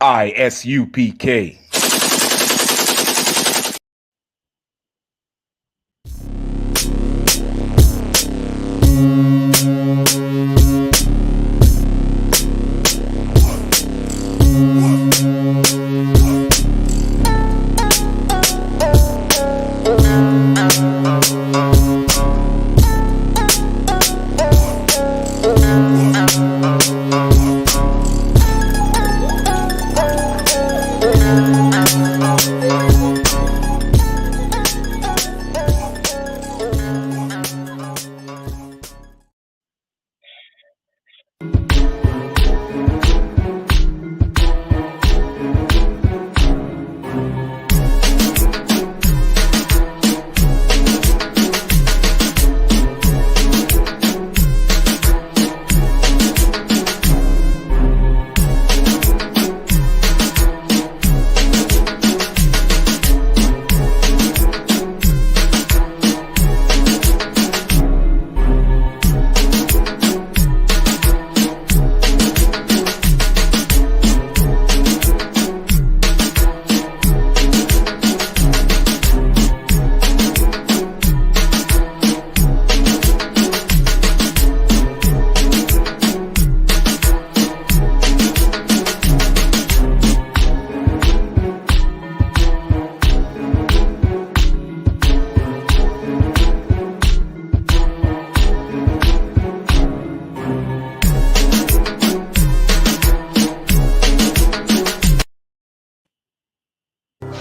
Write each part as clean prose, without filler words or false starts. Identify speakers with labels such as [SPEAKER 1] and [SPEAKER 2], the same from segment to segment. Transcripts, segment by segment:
[SPEAKER 1] I.S.U.P.K.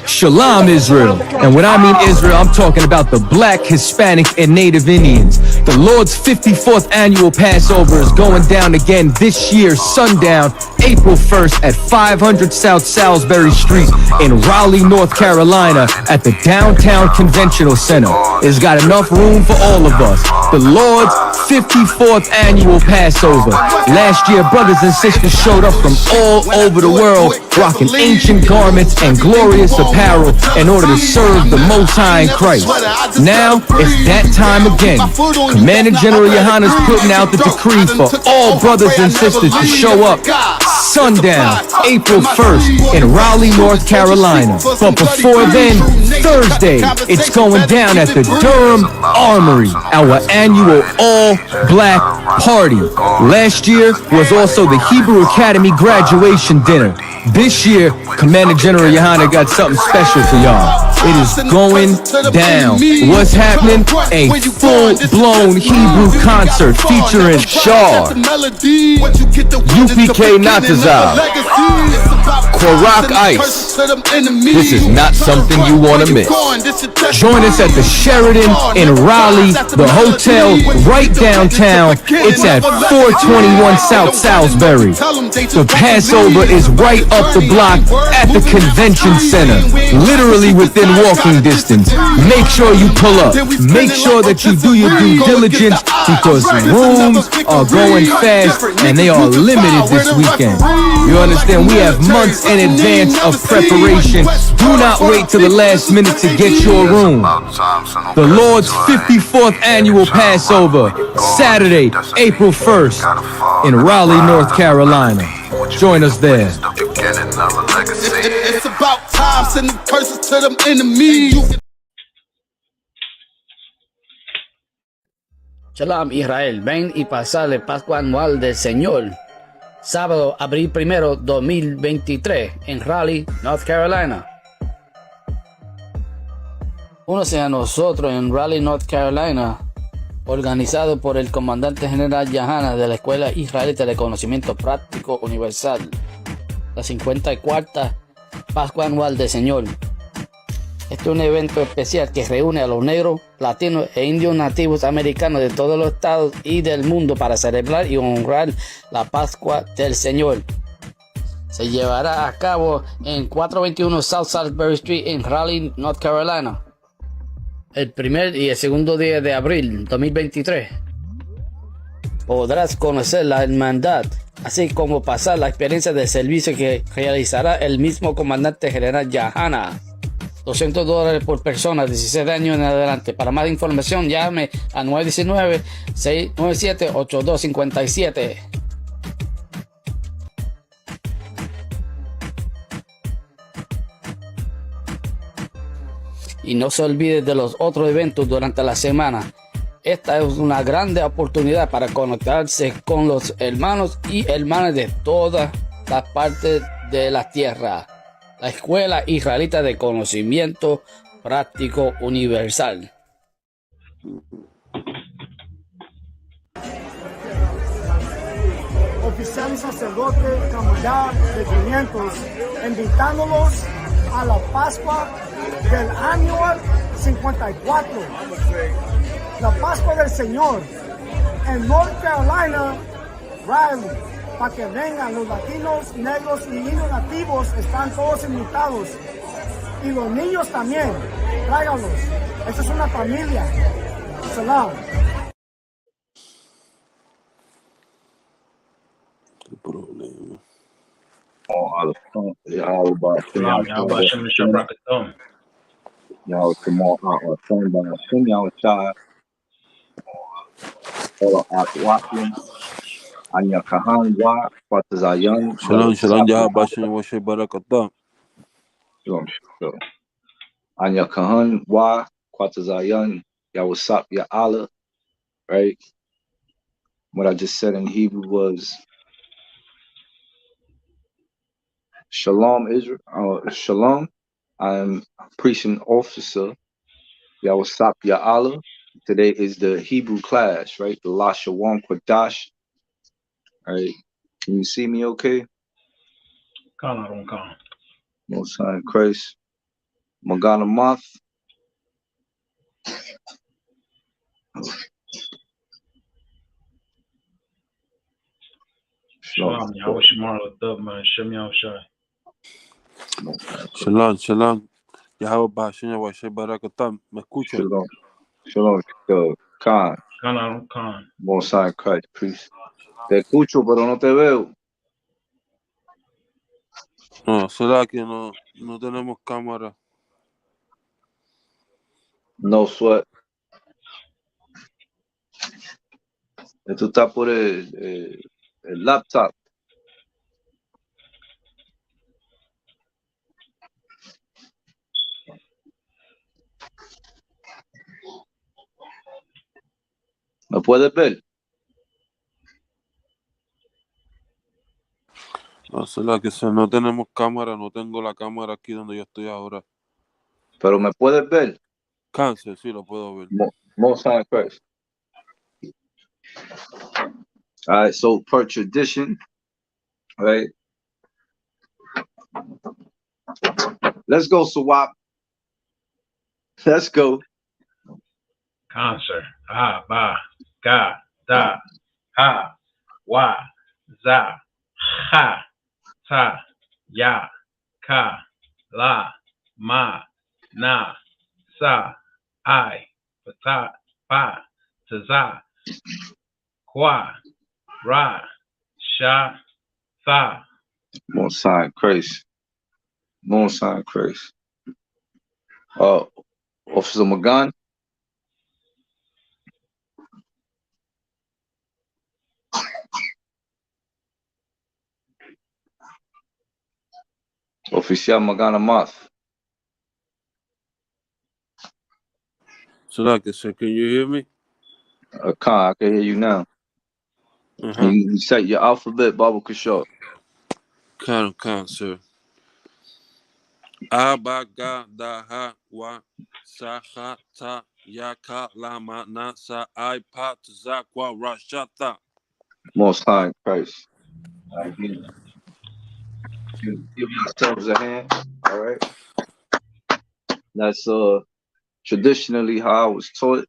[SPEAKER 2] Shalom, Israel. And when I mean Israel, I'm talking about the Black, Hispanic, and Native Indians. The Lord's 54th annual Passover is going down again this year, sundown, April 1st at 500 South Salisbury Street in Raleigh, North Carolina at the Downtown Conventional Center. It's got enough room for all of us. The Lord's 54th annual Passover. Last year, brothers and sisters showed up from all over the world, rocking ancient garments and glorious apparel in order to serve the Most High in Christ. Now, it's that time again. Commander General Yohana's putting out the decree for all brothers and sisters to show up sundown, April 1st in Raleigh, North Carolina. But before then, Thursday, it's going down at the Durham Armory, our annual all-black party. Last year was also the Hebrew Academy graduation dinner. This year, Commander General Yohana got something special for y'all. It is going down. What's happening? A full-blown Hebrew concert featuring Shar, U.P.K Natazal, Kwarak Ice. This is not something you want to miss. Join us at the Sheraton in Raleigh, the hotel right downtown. It's at 421 South Salisbury. The Passover is right up the block at the convention center, literally within walking distance. Make sure you pull up. Make sure that you do your due diligence because rooms are going fast and they are limited this weekend. You understand? We have months in advance of preparation. Do not wait till the last minute to get your room. The Lord's 54th annual Passover, Saturday, April 1st in Raleigh, North Carolina. Join us there.
[SPEAKER 3] It's about time, sending curses to them enemies.
[SPEAKER 4] Shalom Israel, ven y pasale Pascua Anual del Señor. Sábado, abril 1, 2023, en Raleigh, North Carolina. Únase a nosotros en Raleigh, North Carolina, organizado por el comandante general Yohana de la Escuela Israelita de Conocimiento Práctico Universal. La 54ª Pascua Anual del Señor. Este es un evento especial que reúne a los negros, latinos e indios nativos americanos de todos los estados y del mundo para celebrar y honrar la Pascua del Señor. Se llevará a cabo en 421 South Salisbury Street en Raleigh, North Carolina, el primer y el segundo día de abril 2023. Podrás conocer la hermandad, así como pasar la experiencia de servicio que realizará el mismo comandante general Yohana. $200 por persona, 16 años en adelante. Para más información, llame a 919-697-8257. y no se olvide de los otros eventos durante la semana. Esta es una grande oportunidad para conectarse con los hermanos y hermanas de todas las partes de la tierra. La Escuela Israelita de Conocimiento Práctico Universal.
[SPEAKER 1] Oficial y sacerdote Camayá de 500, invitándolos a la Pascua del año 54, la Pascua del Señor en North Carolina, Raleigh, para que vengan los latinos, negros y indios nativos, están todos invitados, y los niños también, tráiganlos, esta es una familia. Salam.
[SPEAKER 5] Problema. Shalom, shalom, Yahabashim, Washe Barakatam.
[SPEAKER 6] Anya Kahan Wa Kwatazayan Yawasap Ya Allah, right? What I just said in Hebrew was Shalom Israel, Shalom. I'm preaching officer Yawasap Ya Allah. Today is the Hebrew class, right? The Lashawan Qadash. Right? Can you see me okay? Most High in Christ. Magana Math.
[SPEAKER 7] Shalom, Yahweh Shemar, man, Shem Yahushai.
[SPEAKER 5] Shalom, shalom. Yahabashim, Washe Barakatam. ¿Me escuchan?
[SPEAKER 6] Shalom, shalom. Khan.
[SPEAKER 7] Khan.
[SPEAKER 6] Most High in Christ, priest. Te escucho, pero no te veo.
[SPEAKER 5] No, será que no tenemos cámara.
[SPEAKER 6] No sweat. Esto está por el laptop. ¿Me puedes ver?
[SPEAKER 5] No, será que si no tenemos cámara, no tengo la cámara aquí donde yo estoy ahora.
[SPEAKER 6] Pero me puedes ver.
[SPEAKER 5] Cáncer, sí, lo puedo ver.
[SPEAKER 6] Most High in Christ. All right, so per tradition, right? Let's go, Sawap. Let's go.
[SPEAKER 7] Cancer. Ha, ba, ga, da, ha, wa, za, ha, ta, ya, ka, la, ma, na, sa, I, pata, pa, taza, kwa, ra, sha, fa.
[SPEAKER 6] Most High in Christ. Most High in Christ. Officer Magan. Oficial Magana Math.
[SPEAKER 5] Será que can you hear me?
[SPEAKER 6] Khan, I can hear you now. You set your alphabet, Baba Kishore.
[SPEAKER 5] Khan, sir. A, ba, ga, da, ha, wa, sa, ha, ta, ya, ka, la, ma, na, sa, I, pa, za, kwa, ra, sha, ta.
[SPEAKER 6] Most High in Christ. All right, give yourselves a hand. All right. That's traditionally how I was taught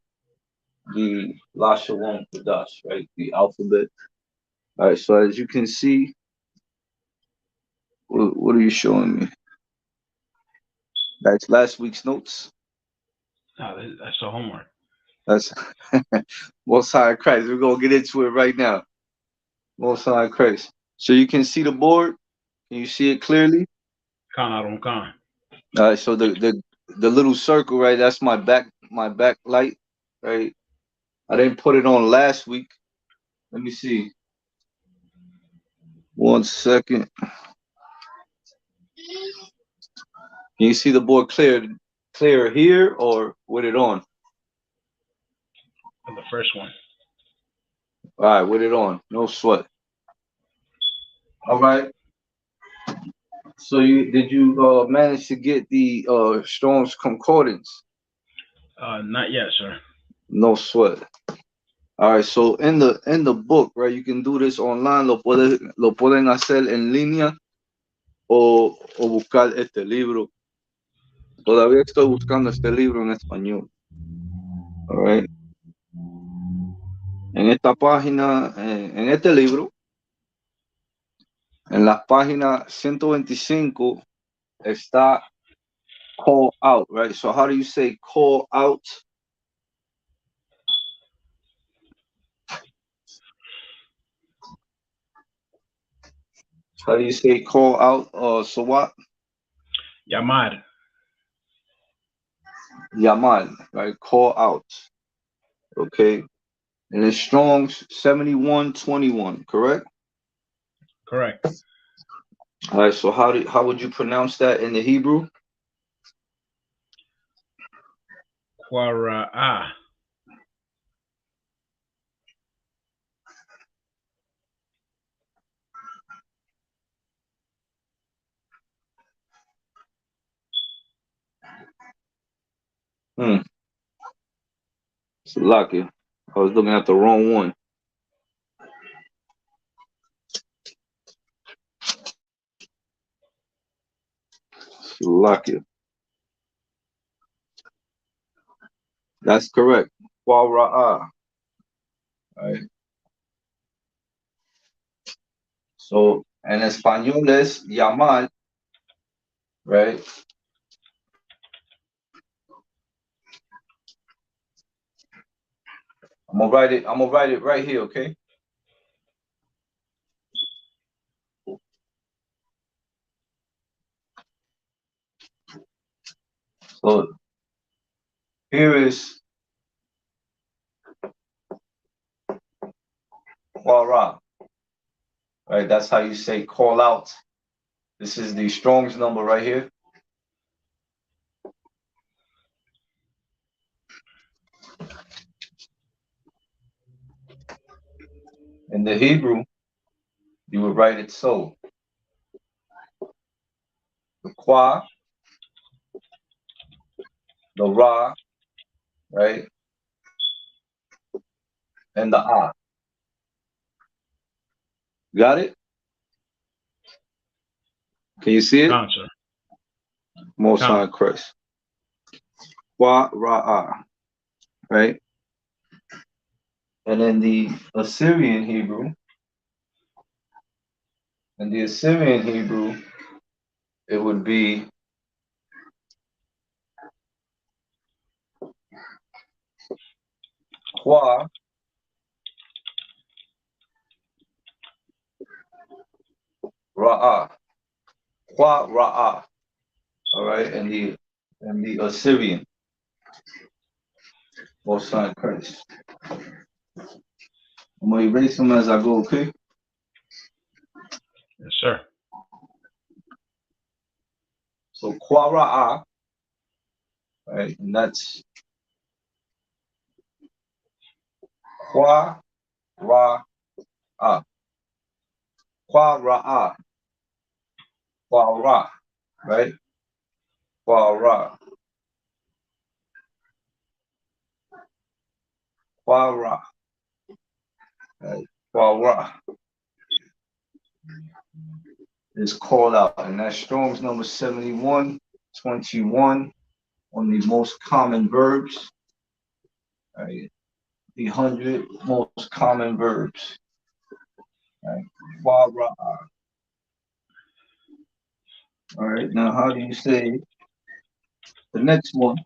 [SPEAKER 6] the Lashawan Qadash, right? The alphabet. All right. So as you can see, what are you showing me? That's last week's notes.
[SPEAKER 7] No, that's the homework.
[SPEAKER 6] That's Most High in Christ. We're gonna get into it right now. Most High in Christ. So you can see the board. Can you see it clearly?
[SPEAKER 7] Khan.
[SPEAKER 6] All right. So the little circle, right? That's my back light, right? I didn't put it on last week. Let me see. 1 second. Can you see the board clear clear here or with it on?
[SPEAKER 7] The first one.
[SPEAKER 6] All right, with it on. No sweat. All right. So did you manage to get the Strong's Concordance?
[SPEAKER 7] Not yet, sir.
[SPEAKER 6] No sweat. All right, so in the book, right, you can do this online, lo pueden hacer en línea o buscar este libro. Todavía estoy buscando este libro en español. All right. En esta página, en este libro, en la página 125 está call out, right? So how do you say call out? How do you say call out? So what?
[SPEAKER 7] Llamar.
[SPEAKER 6] Llamar, right? Call out. Okay. And it's Strong's 7121, correct?
[SPEAKER 7] Correct.
[SPEAKER 6] All right. So how would you pronounce that in the Hebrew?
[SPEAKER 7] Quara'a.
[SPEAKER 6] It's lucky. I was looking at the wrong one. It's lucky. That's correct. Quara'a. Right. So en español es llamar, right? I'm gonna write it right here, okay? So here is Quara. Right, that's how you say call out. This is the Strong's number right here. In the Hebrew, you would write it so. The Qua, the Ra, right? And the Ah. Got it? Can you see it?
[SPEAKER 7] Con, sir.
[SPEAKER 6] Most High Christ. Qua, Ra, Ah. Right? And in the Assyrian Hebrew, it would be Qua, Ra'ah. Qua, Ra'ah. All right, and the Assyrian. Most High Christ. I'm gonna erase them as I go, okay?
[SPEAKER 7] Yes, sir.
[SPEAKER 6] So Qua, Ra'ah, right, and that's Qua, Ra'ah. Qua, Ra'ah. Qua, Ra, right? Qua, Ra. Qua, Ra. Right? Qua, Ra is called out, and that's Strong's number 7121 on the most common verbs. Right? The 100 most common verbs. Right? Qua, Ra. All right, now how do you say the next one?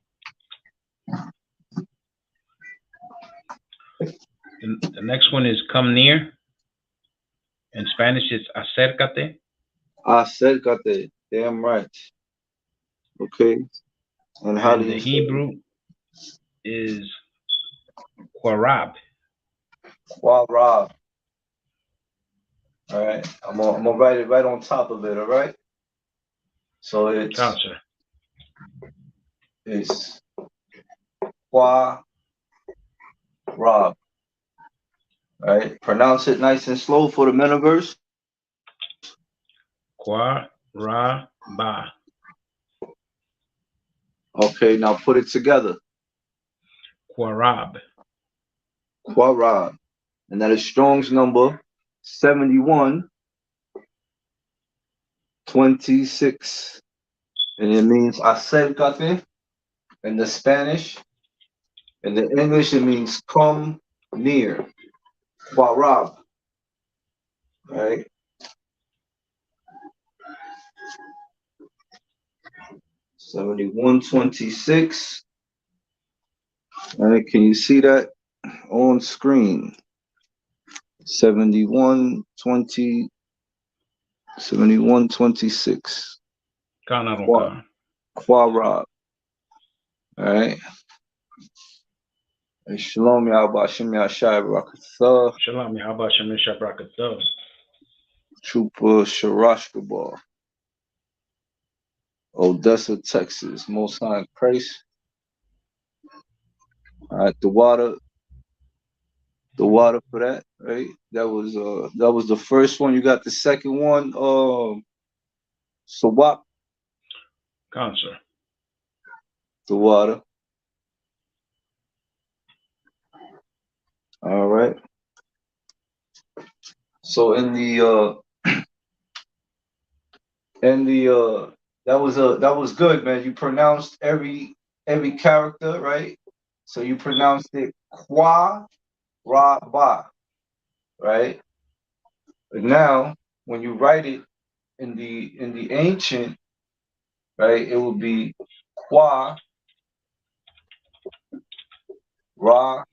[SPEAKER 7] The next one is come near. In Spanish, it's acércate.
[SPEAKER 6] Acércate. Damn right. Okay. And how do you
[SPEAKER 7] the
[SPEAKER 6] say
[SPEAKER 7] Hebrew is quarab.
[SPEAKER 6] Quarab. All right. I'm gonna write it right on top of it. All right. So it's
[SPEAKER 7] Con, sir.
[SPEAKER 6] is Qua Rob. Right? Pronounce it nice and slow for the metaverse.
[SPEAKER 7] Qua Ra Ba.
[SPEAKER 6] Okay, now put it together.
[SPEAKER 7] Quarab.
[SPEAKER 6] Qua Rob. And that is Strong's number 7126. And it means acércate in the Spanish. In the English, it means come near. Qua Rob. Right? 7126. All right, can you see that on screen? 7120, 7126.
[SPEAKER 7] Kanaronka.
[SPEAKER 6] Quarab. All right. And Shalom Yahbashim Yashai Rakatha.
[SPEAKER 7] Shalom Yahaba Shemisha Brakatah.
[SPEAKER 6] Trooper Sharashkabal. Odessa, Texas. Most High in Christ. All right, the water for that, right? That was the first one. You got the second one, Sawap,
[SPEAKER 7] Cancer.
[SPEAKER 6] the water. All right. So in the that was good, man. You pronounced every character, right? So you pronounced it Qua Ra Ba, right? But now when you write it in the ancient, right, it will be Qua Ra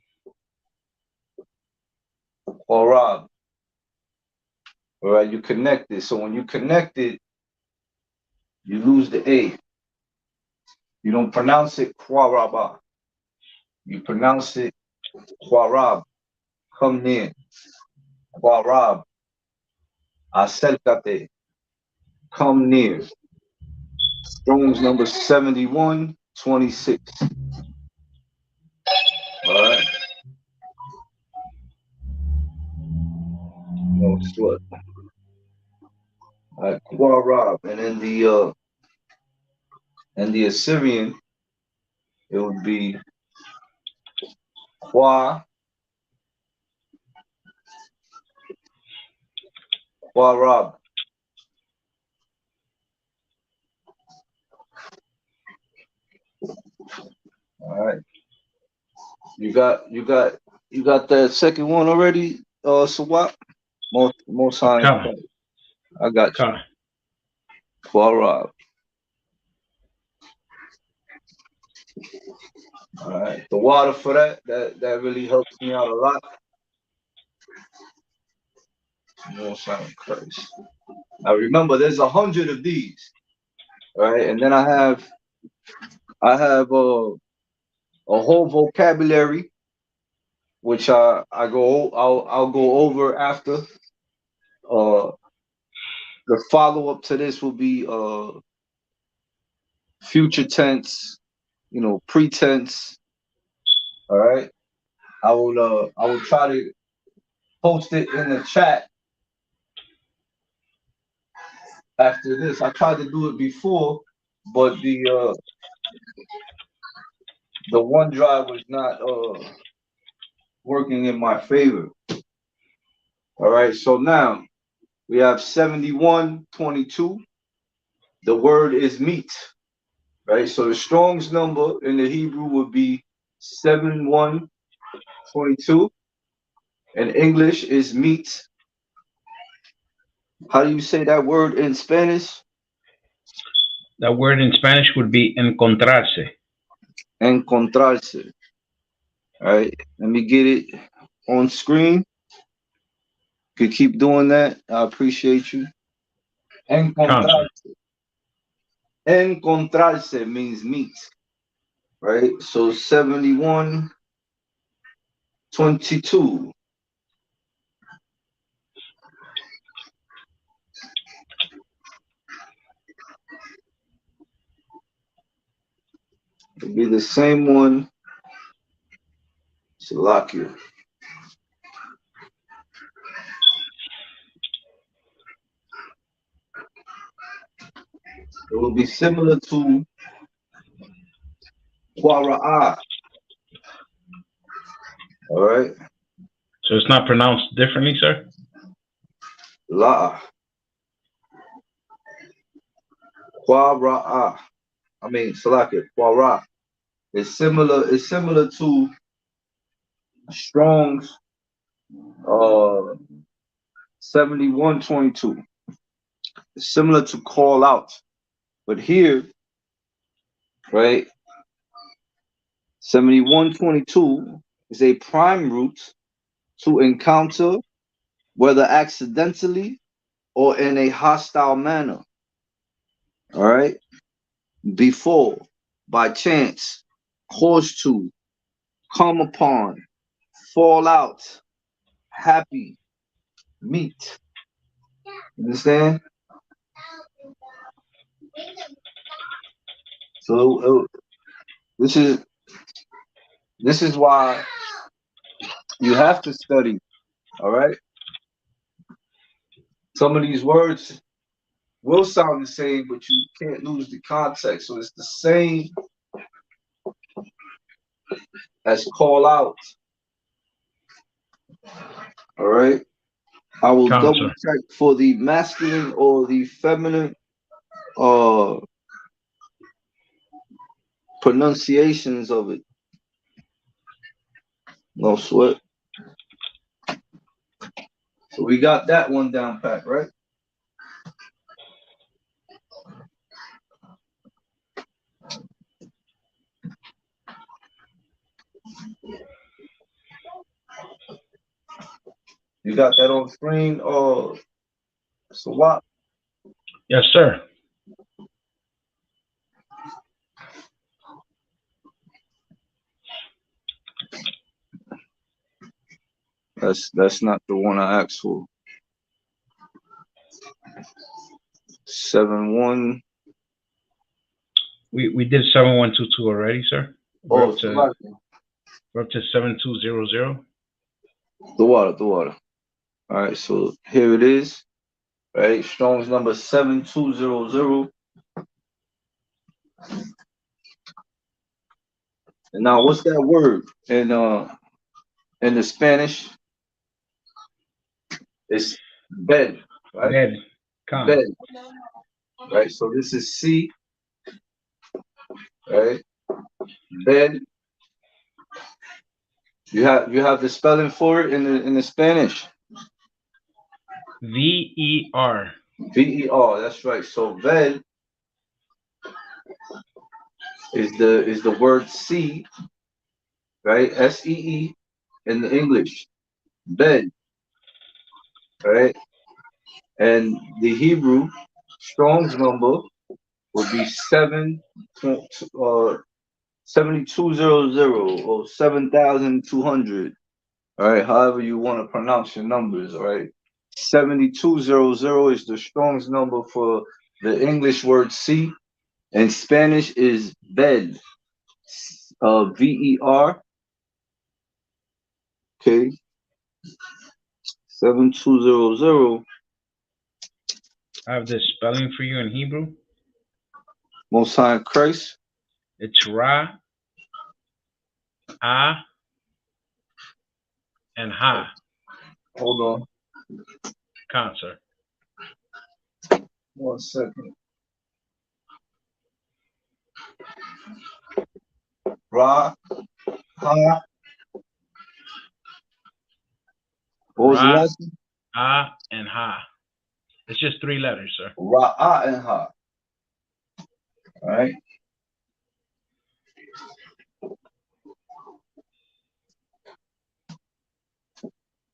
[SPEAKER 6] or Rab. All right, you connect it. So when you connect it, you lose the A. You don't pronounce it Qua Ra Ba. You pronounce it Qua Rab. Come near. Qua Rab. Acércate. Come near. Strong's number 7126. All right. No sweat. All right, Qua Rab. And in the Assyrian, it would be Qua Rab. All right. You got that second one already, Sawap? Most high.
[SPEAKER 7] Kala.
[SPEAKER 6] I got you.
[SPEAKER 7] Kala.
[SPEAKER 6] Qua Rab. All right. The water for that really helps me out a lot. Most high in Christ. Now remember, there's 100 of these, right? And then I have a whole vocabulary, which I'll go over after. The follow up to this will be future tense, pretense. All right. I will try to post it in the chat after this. I tried to do it before, but the OneDrive was not working in my favor. All right. So now we have 7122. The word is meat. Right. So the Strong's number in the Hebrew would be 7122. In English is meat. How do you say that word in Spanish?
[SPEAKER 7] That word in Spanish would be encontrarse.
[SPEAKER 6] Encontrarse. All right. Let me get it on screen. You could keep doing that. I appreciate you.
[SPEAKER 7] Cancer.
[SPEAKER 6] Encontrarse. Encontrarse means meat. Right. So 7122. It'll be the same one. Salakia. It will be similar to Quara'a. All right.
[SPEAKER 7] So it's not pronounced differently, sir?
[SPEAKER 6] La. Quara'a. I mean, Salakia. Quara. It's similar to Strong's 7122. It's similar to call out. But here, right, 7122 is a prime root to encounter, whether accidentally or in a hostile manner. All right. Before, by chance, cause to, come upon, fall out, happy, meet. Understand? So this is why you have to study. All right. Some of these words will sound the same, but you can't lose the context. So it's the same as call out. All right. I will double check for the masculine or the feminine pronunciations of it. No sweat. So we got that one down pat, right? You got that on screen, so what?
[SPEAKER 7] Yes, sir.
[SPEAKER 6] That's not the one I asked for. 7-1.
[SPEAKER 7] We did 7122 already, sir. We're up to 7200.
[SPEAKER 6] The water. All right, so here it is. Right, Strong's number 7200. And now, what's that word in the Spanish? It's bed, right? Bed. Right, so this is C. Right, bed. You have the spelling for it in the Spanish.
[SPEAKER 7] V-E-R.
[SPEAKER 6] V-E-R. That's right. So bed is the word see, right? S-E-E in the English. Bed. Right? And the Hebrew Strong's number would be 7200 or 7,200. All right, however you want to pronounce your numbers, all right? 7200 is the Strong's number for the English word see, and Spanish is bed. V-E-R. Okay. 7200.
[SPEAKER 7] I have the spelling for you in Hebrew.
[SPEAKER 6] Most High in Christ.
[SPEAKER 7] It's Ra, Ah, and Ha.
[SPEAKER 6] Hold on.
[SPEAKER 7] Concert.
[SPEAKER 6] 1 second. Ra, Ha. What was the last one?
[SPEAKER 7] Ah, and Ha. It's just 3 letters, sir.
[SPEAKER 6] Ra, and Ha. All right.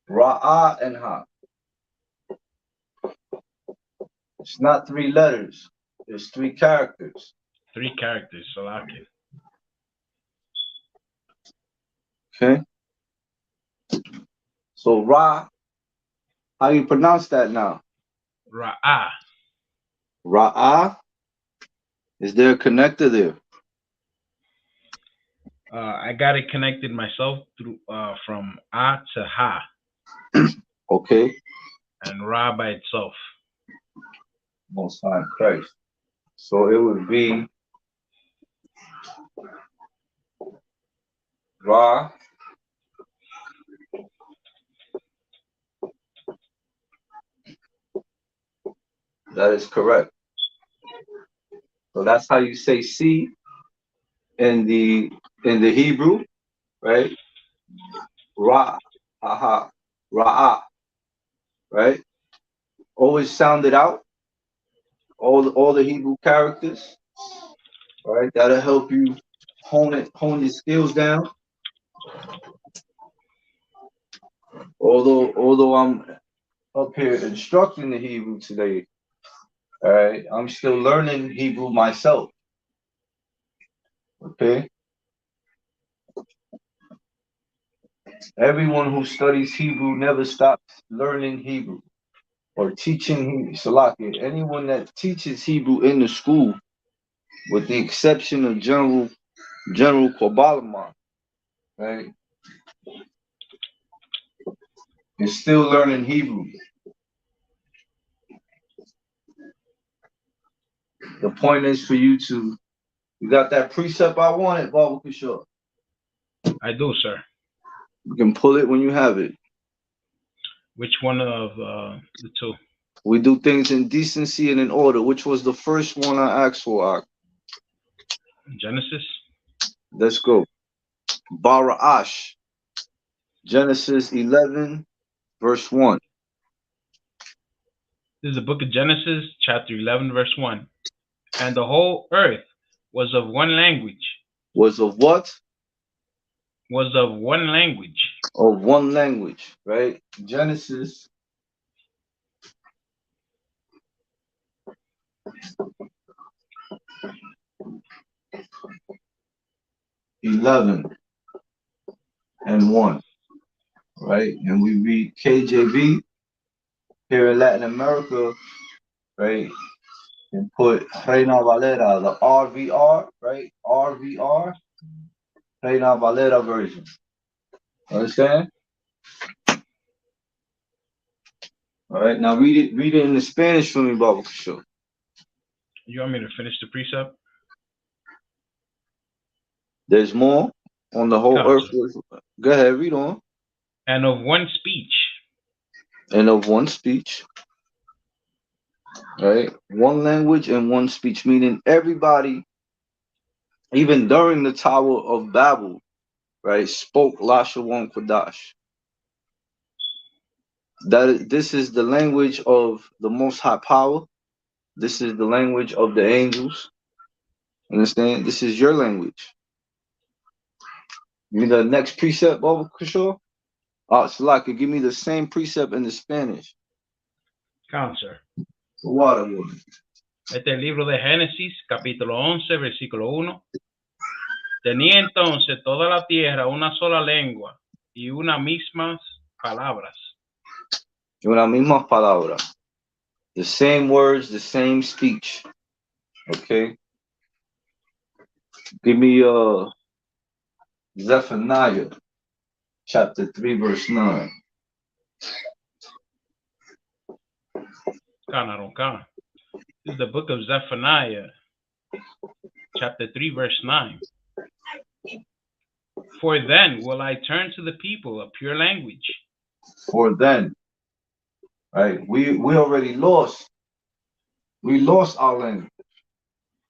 [SPEAKER 6] Ra, and Ha. It's not 3 letters. It's 3 characters.
[SPEAKER 7] 3 characters, so I can.
[SPEAKER 6] Okay. So Ra, how do you pronounce that now?
[SPEAKER 7] Ra'ah.
[SPEAKER 6] Ra'ah. Is there a connector there?
[SPEAKER 7] I got it connected myself through from A to Ha,
[SPEAKER 6] Okay.
[SPEAKER 7] and Ra by itself.
[SPEAKER 6] Most High Christ. So it would be Ra. That is correct. So that's how you say C in the Hebrew, right? Ra, aha, Ra'ah, right? Always sound it out. All the Hebrew characters, right? That'll help you hone your skills down. Although I'm up here instructing the Hebrew today, all right, I'm still learning Hebrew myself. Okay. Everyone who studies Hebrew never stops learning Hebrew or teaching Hebrew. Salaki, anyone that teaches Hebrew in the school, with the exception of General Kabbalah, right, is still learning Hebrew. The point is for you to, you got that precept I wanted, Baba Kishore.
[SPEAKER 7] I do, sir.
[SPEAKER 6] You can pull it when you have it.
[SPEAKER 7] Which one of the two?
[SPEAKER 6] We do things in decency and in order. Which was the first one I asked for?
[SPEAKER 7] Genesis?
[SPEAKER 6] Let's go. Bara'ash. Genesis 11, verse 1.
[SPEAKER 7] This is the book of Genesis, chapter 11, verse 1. And the whole earth was of one language.
[SPEAKER 6] Was of what?
[SPEAKER 7] Was of one language.
[SPEAKER 6] Of one language, right? Genesis 11 and 1, right? And we read KJV here in Latin America, right? And put Reina Valera, the RVR, right? RVR, Reina Valera version. Understand? All right, now read it in the Spanish for me, Baba Kishore.
[SPEAKER 7] You want me to finish the precept?
[SPEAKER 6] There's more on the whole earth. Go ahead, read on.
[SPEAKER 7] And of one speech.
[SPEAKER 6] And of one speech. Right? One language and one speech, meaning everybody, even during the Tower of Babel, right, spoke Lashawan Qadash. This is the language of the Most High Power. This is the language of the angels. Understand? This is your language. Give me the next precept, Baba Kishore. Salaka, give me the same precept in the Spanish.
[SPEAKER 7] Cancer.
[SPEAKER 6] Water.
[SPEAKER 7] Este es el libro de Génesis, capítulo 11, versículo 1. Tenía entonces toda la tierra una sola lengua y unas mismas palabras.
[SPEAKER 6] Una misma palabra. The same words, the same speech. Okay. Give me Zephaniah chapter 3, verse 9.
[SPEAKER 7] This is the book of Zephaniah, chapter 3, verse 9. For then will I turn to the people a pure language.
[SPEAKER 6] For then, right? We already lost. We lost our language,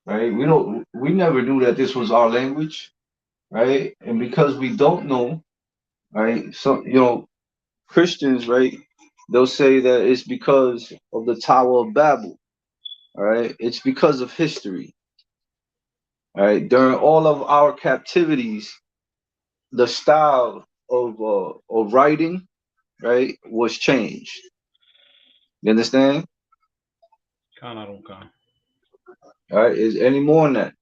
[SPEAKER 6] right? We never knew that this was our language, right? And because we don't know, right? So Christians, right? They'll say that it's because of the Tower of Babel, all right? It's because of history, all right? During all of our captivities, the style of writing, right, was changed. You understand? All right. Is any more on that?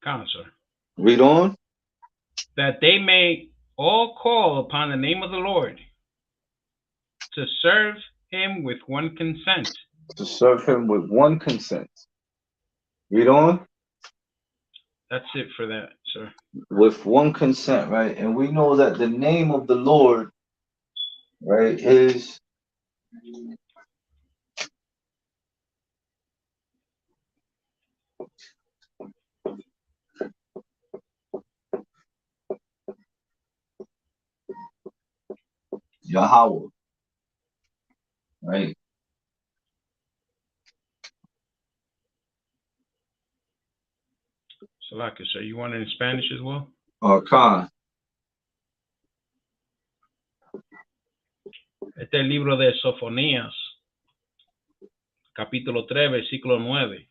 [SPEAKER 7] Sir.
[SPEAKER 6] Read on.
[SPEAKER 7] That they may all call upon the name of the Lord to serve him with one consent.
[SPEAKER 6] To serve him with one consent. Read on.
[SPEAKER 7] That's it for that, sir.
[SPEAKER 6] With one consent, right? And we know that the name of the Lord, right, is Yahweh, right?
[SPEAKER 7] Salaki, sir. You want it in Spanish as well?
[SPEAKER 6] Khan.
[SPEAKER 7] Este es el libro de Sofonías, capítulo 3, versículo 9.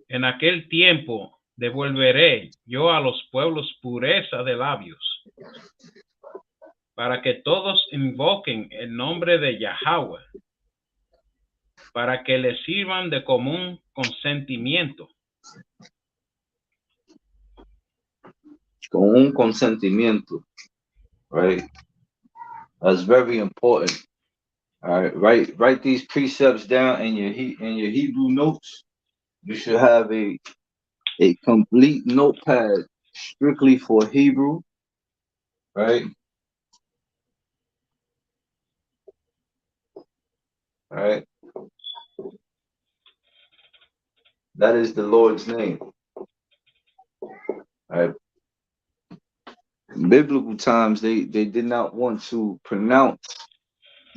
[SPEAKER 7] En aquel tiempo devolveré yo a los pueblos pureza de labios, para que todos invoquen el nombre de Yahweh, para que le sirvan de común consentimiento.
[SPEAKER 6] Con un consentimiento, right? That's very important. All right, write these precepts down in your Hebrew notes. You should have a complete notepad strictly for Hebrew, right? All right. That is the Lord's name. All right. In biblical times, they did not want to pronounce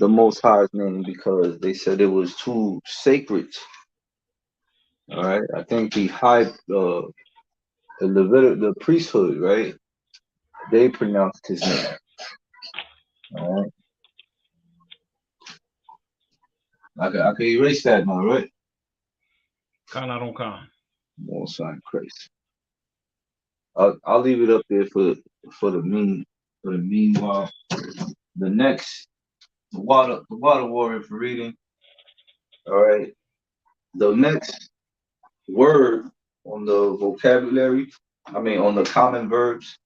[SPEAKER 6] the Most High's name because they said it was too sacred. All right. I think the priesthood, right? They pronounced his name. All right. I can erase that now, right?
[SPEAKER 7] Khan.
[SPEAKER 6] More sign Christ. I'll leave it up there for the meanwhile. The next the water warrior for reading. All right. The next word on the vocabulary, on the common verbs,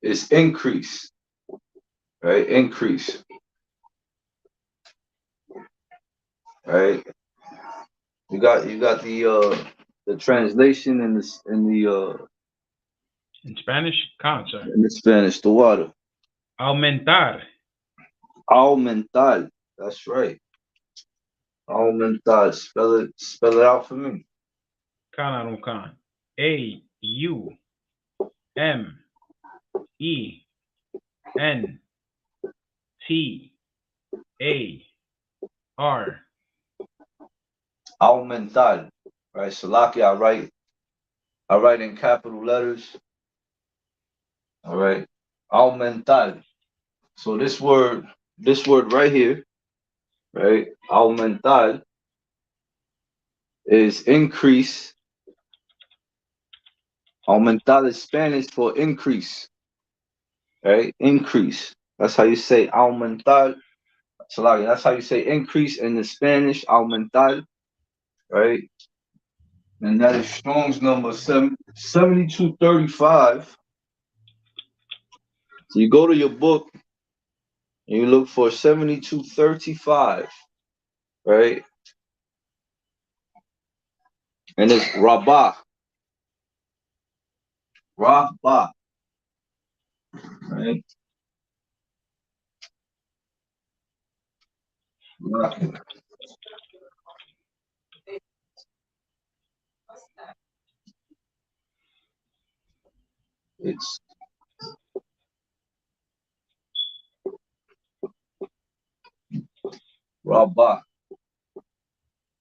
[SPEAKER 6] is increase. Right? Increase. Right? You got the translation in
[SPEAKER 7] Spanish, Khan, sir.
[SPEAKER 6] in the Spanish, the water.
[SPEAKER 7] Aumentar.
[SPEAKER 6] Aumentar. That's right. Aumentar. Spell it out for me.
[SPEAKER 7] Khan. A-U-M-E-N-T-A-R.
[SPEAKER 6] Aumentar. Right. Salaki, I write in capital letters. All right. Aumentar. So this word right here, right? Aumentar is increase. Aumentar is Spanish for increase. Right? Increase. That's how you say aumentar. Salaki, that's how you say increase in the Spanish, aumentar. Right? And that is Strong's number 7235. So you go to your book and you look for 7235, right? And it's Rabbah. Rabbah. Right? It's Rabbah.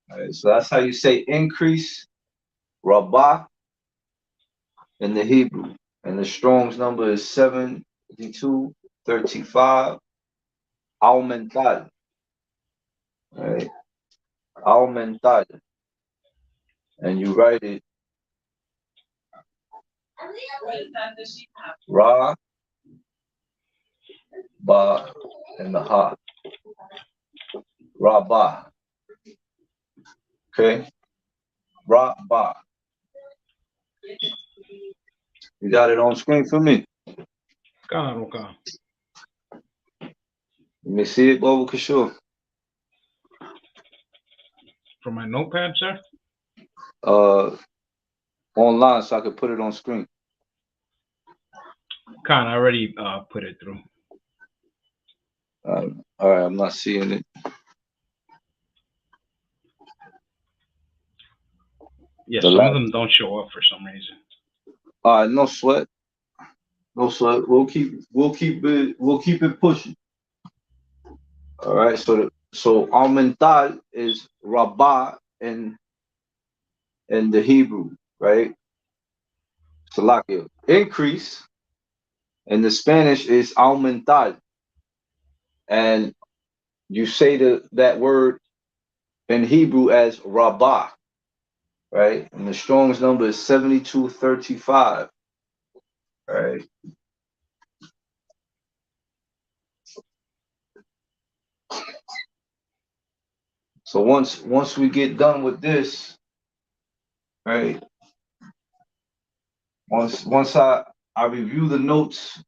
[SPEAKER 6] Right, so that's how you say increase, Rabbah, in the Hebrew. And the Strong's number is 7235. Aumentar. Right? Aumentar. And you write it Ra, Ba, and the Ha. Rabbah. Okay? Rabbah. You got it on screen for me?
[SPEAKER 7] Khan.
[SPEAKER 6] Let me see it, Bobo Kishore.
[SPEAKER 7] From my notepad, sir?
[SPEAKER 6] online so I could put it on screen?
[SPEAKER 7] Khan, I already put it through.
[SPEAKER 6] All right, I'm not seeing it.
[SPEAKER 7] Yeah,
[SPEAKER 6] The
[SPEAKER 7] some of
[SPEAKER 6] last.
[SPEAKER 7] them don't show up for some reason.
[SPEAKER 6] All right, no sweat. No sweat. We'll keep it pushing. All right. So aumentar is rabah in the Hebrew, right? Salakia. Increase in the Spanish is aumentar. And you say that word in Hebrew as rabah, right? And the Strong's number is 7235. Right. So once we get done with this, right? Once I review the notes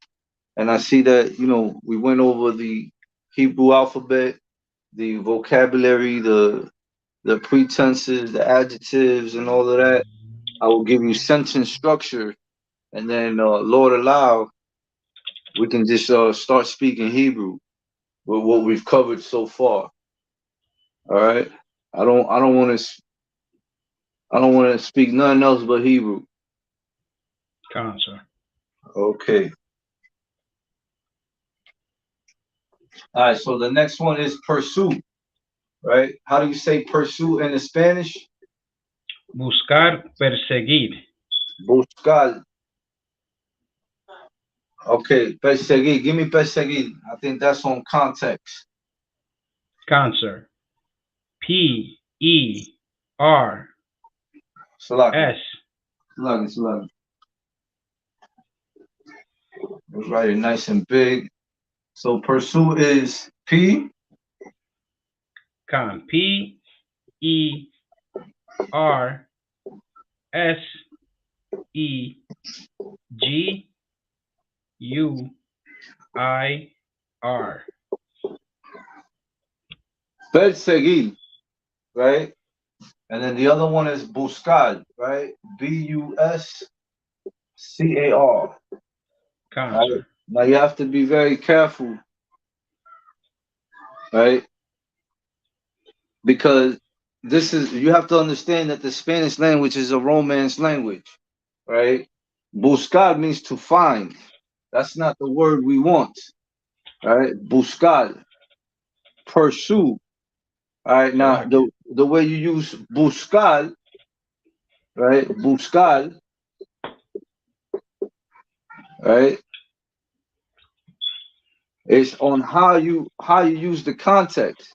[SPEAKER 6] and I see that, we went over the Hebrew alphabet, the vocabulary, the pretenses, the adjectives, and all of that, I will give you sentence structure, and then Lord allow, we can just start speaking Hebrew with what we've covered so far. All right. I don't want to speak nothing else but Hebrew.
[SPEAKER 7] Khan, sir.
[SPEAKER 6] Okay. All right. So the next one is pursue. Right? How do you say pursue in the Spanish?
[SPEAKER 7] Buscar, perseguir.
[SPEAKER 6] Buscar. Okay, perseguir. Give me perseguir. I think that's on context.
[SPEAKER 7] Cancer. P-E-R.
[SPEAKER 6] Salaki.
[SPEAKER 7] S.
[SPEAKER 6] Salaki. Let's write it nice and big. So pursue is P.
[SPEAKER 7] Khan. P-E-R-S-E-G-U-I-R.
[SPEAKER 6] Perseguir, right? And then the other one is buscar, right? B-U-S-C-A-R. Right?
[SPEAKER 7] Cancer.
[SPEAKER 6] Now you have to be very careful, right? Because you have to understand that the Spanish language is a Romance language, right? Buscar means to find. That's not the word we want, right? Buscar, pursue. All right, now the way you use buscar, right? Buscar, right? It's on how you use the context,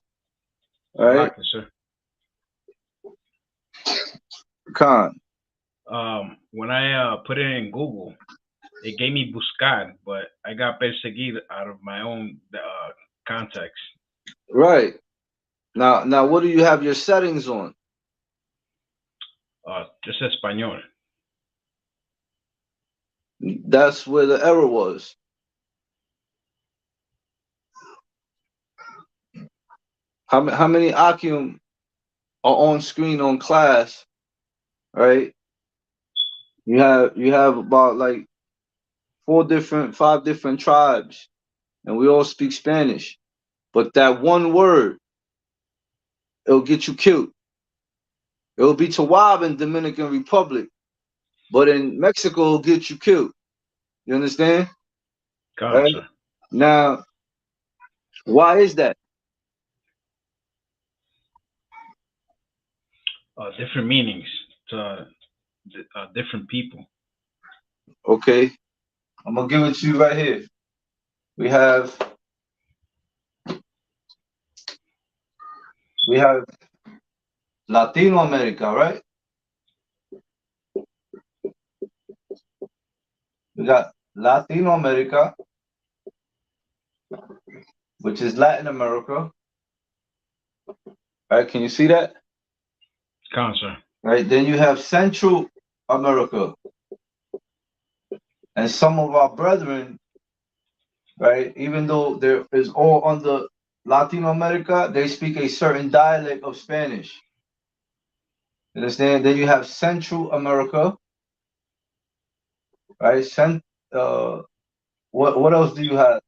[SPEAKER 6] right?
[SPEAKER 7] Like it, sir.
[SPEAKER 6] Con.
[SPEAKER 7] When I put it in Google, it gave me buscar, but I got perseguir out of my own context.
[SPEAKER 6] Right. Now what do you have your settings on?
[SPEAKER 7] Just español.
[SPEAKER 6] That's where the error was. How many Akim are on screen on class, right? You have about like 5 different tribes, and we all speak Spanish. But that one word, it'll get you killed. It'll be Tawab in Dominican Republic, but in Mexico, it'll get you killed. You understand?
[SPEAKER 7] Right?
[SPEAKER 6] Now, why is that?
[SPEAKER 7] Different meanings to different people.
[SPEAKER 6] Okay, I'm gonna give it to you right here. We have Latino America, right? We got Latino America, which is Latin America. Right? Can you see that?
[SPEAKER 7] Cancer.
[SPEAKER 6] Right. Then you have Central America, and some of our brethren, right? Even though there is all under Latino America, they speak a certain dialect of Spanish. Understand? Then you have Central America, right? What else do you have?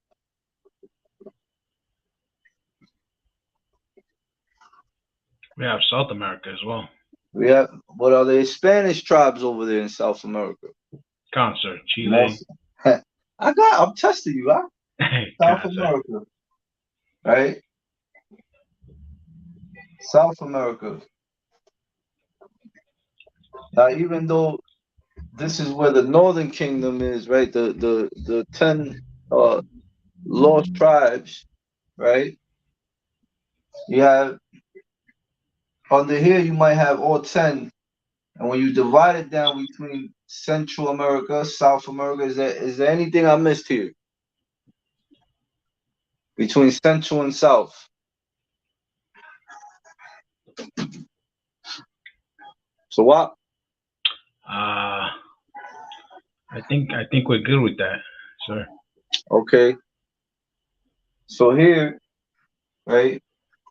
[SPEAKER 7] We have South America as well.
[SPEAKER 6] We have what are the Spanish tribes over there in South America?
[SPEAKER 7] Cancer, Chile.
[SPEAKER 6] Most, I'm testing you, huh? South
[SPEAKER 7] Cancer.
[SPEAKER 6] America, right? South America. Now, even though this is where the Northern Kingdom is, right? The 10 lost tribes, right? You have under here you might have all 10, and when you divide it down between Central America, South America, is there anything I missed here? Between Central and South. So what?
[SPEAKER 7] I think we're good with that, sir.
[SPEAKER 6] Okay. So here, right,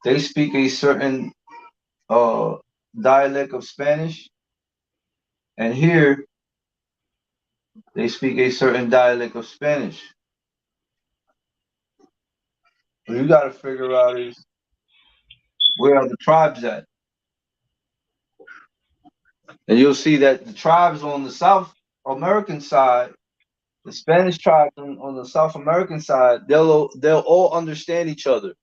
[SPEAKER 6] they speak a certain dialect of Spanish, and here they speak a certain dialect of Spanish. What you gotta figure out is where are the tribes at? And you'll see that the tribes on the South American side, the Spanish tribes on the South American side, they'll all understand each other.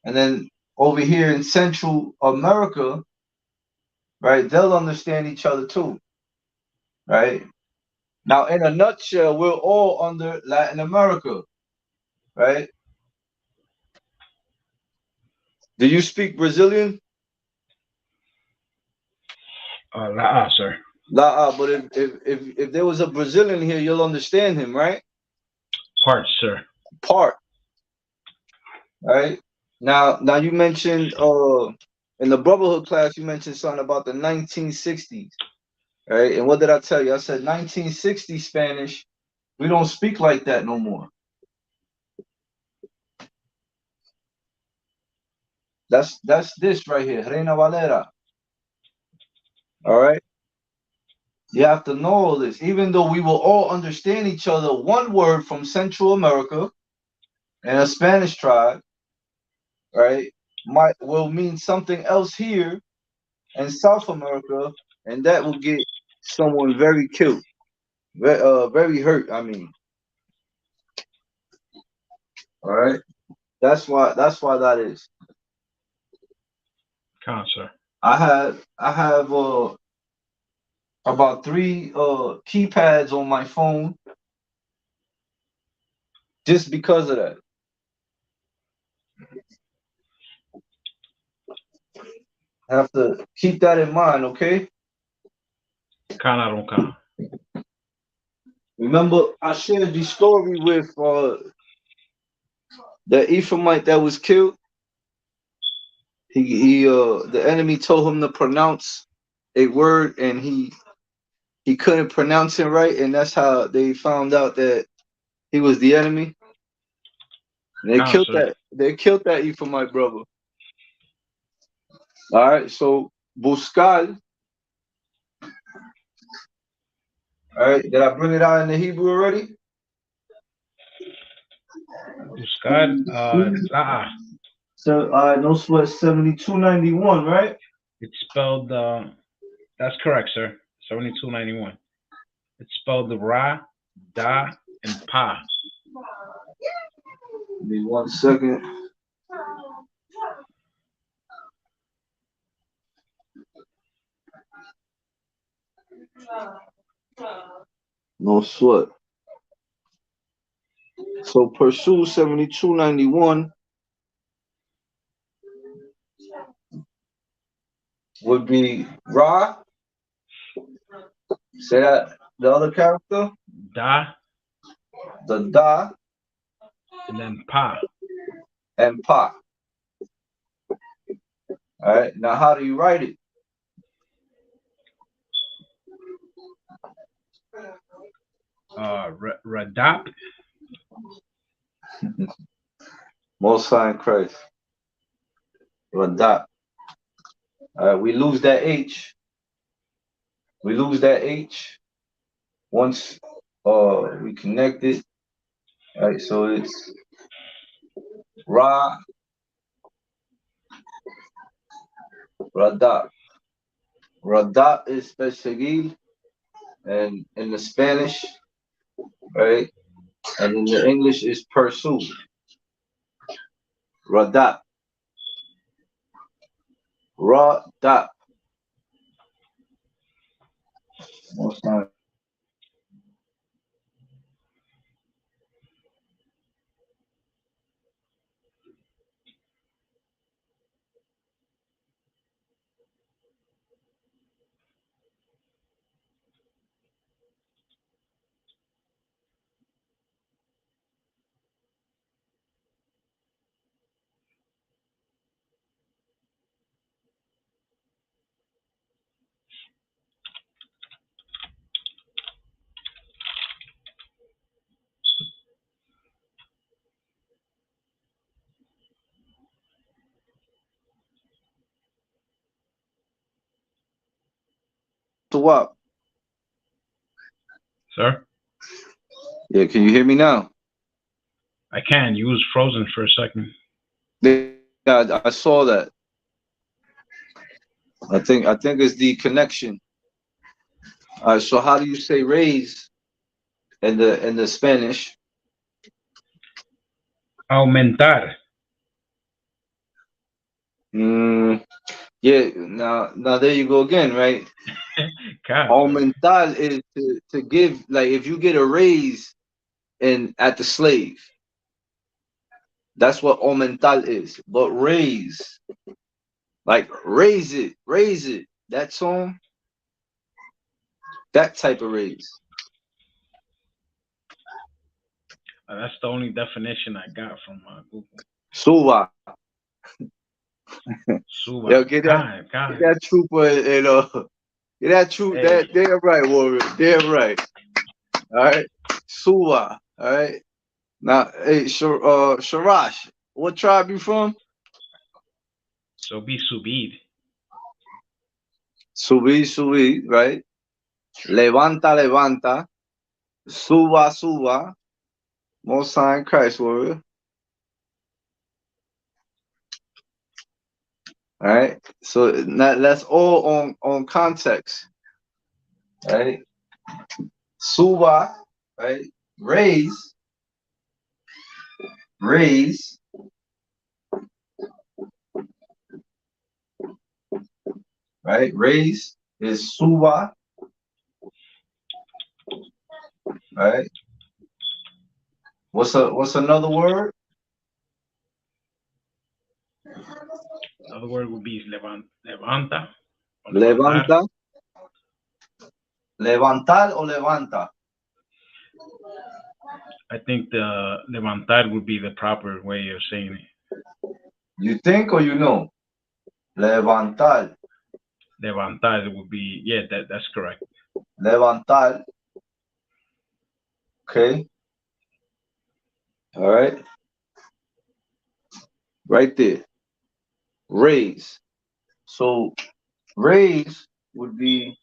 [SPEAKER 6] And then over here in Central America, right, they'll understand each other too. Right? Now, in a nutshell, we're all under Latin America, right? Do you speak Brazilian?
[SPEAKER 7] Sir.
[SPEAKER 6] But if there was a Brazilian here, you'll understand him, right?
[SPEAKER 7] Parts, sir.
[SPEAKER 6] Part. Right? Now you mentioned in the Brotherhood class you mentioned something about the 1960s, right? And what did I tell you? I said 1960 Spanish. We don't speak like that no more. That's this right here, Reina Valera. All right. You have to know all this. Even though we will all understand each other, one word from Central America and a Spanish tribe, right, will mean something else here in South America, and that will get someone very killed, very hurt. I mean, all right. That's why that is.
[SPEAKER 7] Cancer.
[SPEAKER 6] I have about 3 keypads on my phone just because of that. I have to keep that in mind, okay? Remember, I shared the story with the Ephraimite that was killed. The enemy told him to pronounce a word, and he couldn't pronounce it right, and that's how they found out that he was the enemy. And they killed that. They killed that Ephraimite brother. All right, so buscar. All right, did I bring it out in the Hebrew already?
[SPEAKER 7] Buscar, la A.
[SPEAKER 6] So, no sweat 7291, right?
[SPEAKER 7] It's spelled, that's correct, sir. 7291. It's spelled Ra, Da, and Pa.
[SPEAKER 6] Give me 1 second. No sweat. So pursue 7291 would be Ra. Say that the other character.
[SPEAKER 7] Da.
[SPEAKER 6] The Da.
[SPEAKER 7] And then Pa.
[SPEAKER 6] And Pa. All right. Now, how do you write it?
[SPEAKER 7] Radap.
[SPEAKER 6] Most High in Christ. Radap. All right. We lose that H. We lose that H once we connected. All right, so it's Ra, Radat. Radat is perseguir, and in the Spanish, right, and in the English is pursue. Radat. Radat. Most time. So what?
[SPEAKER 7] Sir?
[SPEAKER 6] Yeah, can you hear me now?
[SPEAKER 7] I can. You was frozen for a second.
[SPEAKER 6] Yeah, I saw that. I think it's the connection. All right, so how do you say raise in the Spanish?
[SPEAKER 7] Aumentar.
[SPEAKER 6] Yeah, now there you go again, right?
[SPEAKER 7] God,
[SPEAKER 6] Aumentar is to give, like if you get a raise at the slave, that's what aumentar is. But raise, like raise it, that song, that type of raise.
[SPEAKER 7] that's the only definition I got from Google.
[SPEAKER 6] Suba.
[SPEAKER 7] Suba.
[SPEAKER 6] Yo, get that trooper get that troop,
[SPEAKER 7] Hey.
[SPEAKER 6] that damn right, warrior, damn right. All right, Suba. All right. Now, hey, Sharash, what tribe you from?
[SPEAKER 7] So be subir.
[SPEAKER 6] Subir, right? Levanta. Suba. Most High in Christ, warrior. All right. So that's all on context. Right? Suba, right? Raise, right? Raise is suba, right? What's another word?
[SPEAKER 7] Another word would be levanta. Or
[SPEAKER 6] Levanta. Levantar o levanta?
[SPEAKER 7] I think the levantar would be the proper way of saying it.
[SPEAKER 6] You think or you know? Levantar.
[SPEAKER 7] Levantar would be, yeah, that's correct.
[SPEAKER 6] Levantar. Okay. All right. Right there. Raise. So raise would be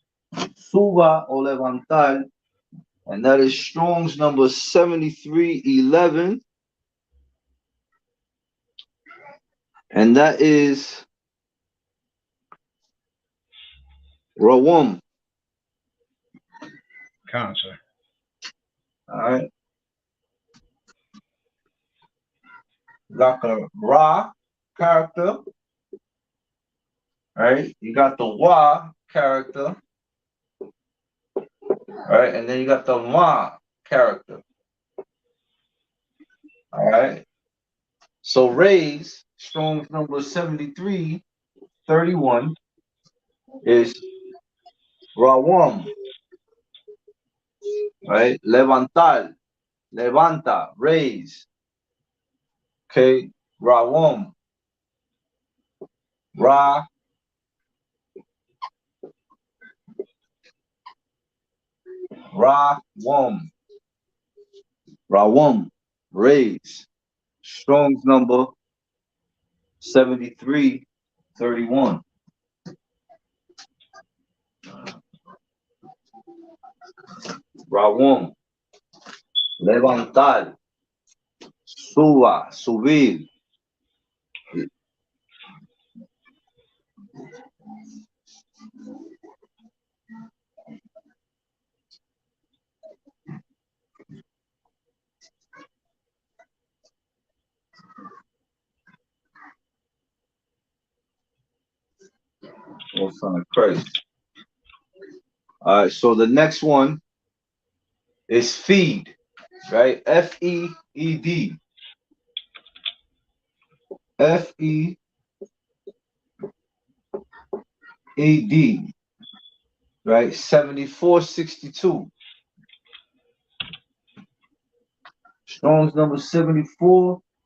[SPEAKER 6] suba o levantar, and that is Strong's number 7311. And that is Rawam.
[SPEAKER 7] Cancer.
[SPEAKER 6] All right. Like a Ra character. Right? You got the Wa character. Right? And then you got the Ma character. All right. So raise, Strong's number 7331 is Rawam. Right? Levantar, levanta, raise. Okay. Rawam. Ra. Rawam. Rawam. Raise. Strong's number 7331. Rawam. levantar, suba, subir. All son of Christ. All right, so the next one is feed, right? F-E-E-D. F-E-E-D, right? 7462. Strong's number 7462.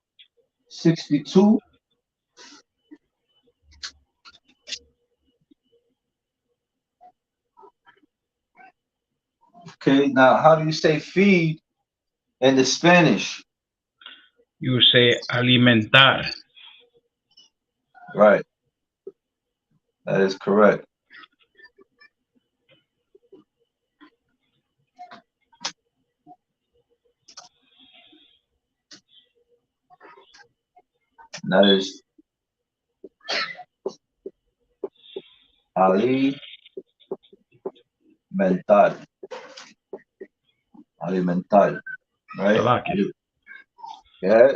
[SPEAKER 6] Okay, now how do you say feed in the Spanish?
[SPEAKER 7] You say alimentar.
[SPEAKER 6] Right, that is correct. That is alimentar. Alimentar, right?
[SPEAKER 7] Salakia.
[SPEAKER 6] Yeah,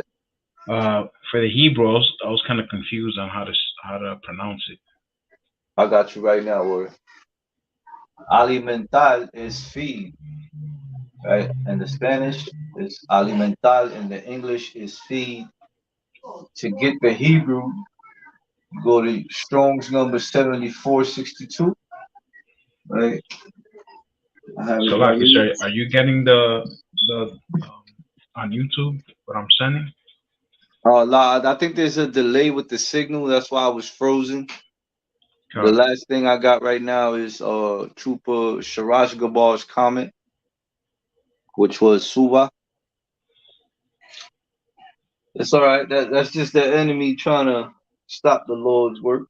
[SPEAKER 7] For the Hebrew, I was kind of confused on how to pronounce it.
[SPEAKER 6] I got you right now, word. Alimentar is feed, right? And the Spanish is alimentar, and the English is feed. To get the Hebrew, you go to Strong's number 7462, right? I have it right
[SPEAKER 7] Salakia,
[SPEAKER 6] here.
[SPEAKER 7] sir, are you getting the on YouTube what I'm sending?
[SPEAKER 6] I think there's a delay with the signal. That's why I was frozen. The last thing I got right now is Trooper Sharash Gabal's comment, which was Suba. It's all right. That's just the enemy trying to stop the Lord's work.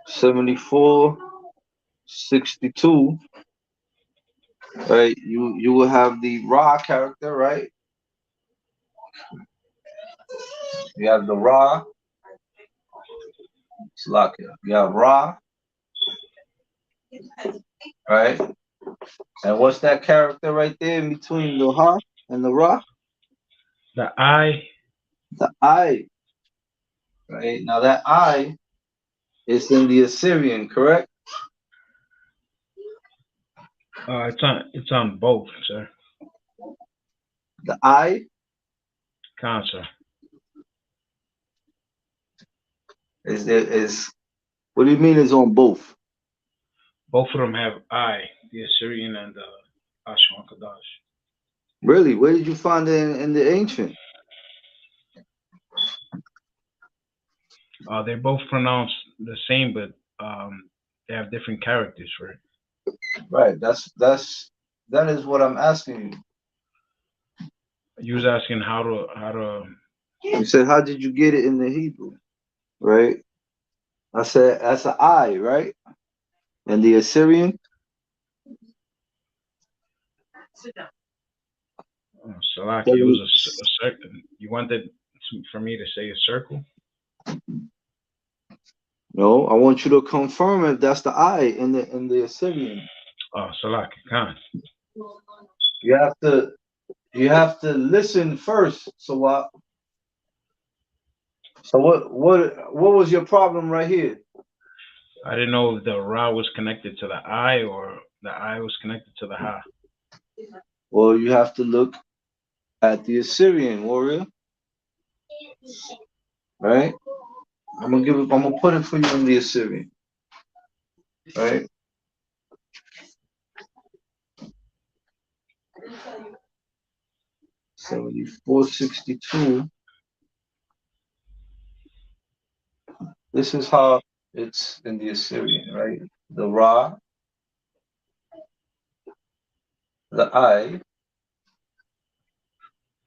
[SPEAKER 6] 7462. Right. You will have the Ra character, right? You have the Ra. Slakia. You have Ra. Right? And what's that character right there in between the Ha and the Ra?
[SPEAKER 7] The I.
[SPEAKER 6] The I. Right? Now that I is in the Assyrian, correct?
[SPEAKER 7] It's on both, sir.
[SPEAKER 6] The I
[SPEAKER 7] Sir.
[SPEAKER 6] is what do you mean is on both?
[SPEAKER 7] Both of them have I, the Assyrian and the Lashawan Qadash.
[SPEAKER 6] Really? Where did you find it in the ancient?
[SPEAKER 7] They're both pronounced the same, but they have different characters for it.
[SPEAKER 6] Right. That is what I'm asking you.
[SPEAKER 7] You was asking how to.
[SPEAKER 6] You said, how did you get it in the Hebrew? Right? I said, that's an I, right? And the Assyrian?
[SPEAKER 7] Salaki, it was a circle. You wanted for me to say a circle?
[SPEAKER 6] No, I want you to confirm if that's the I in the Assyrian.
[SPEAKER 7] Oh, Salaki, Khan.
[SPEAKER 6] You have to listen first. So what was your problem right here?
[SPEAKER 7] I didn't know if the Ra was connected to the I or the I was connected to the Ha.
[SPEAKER 6] Well, you have to look at the Assyrian warrior. Right? I'm gonna put it for you in the Assyrian. Right? $74.62. This is how it's in the Assyrian, right? The Ra, the I,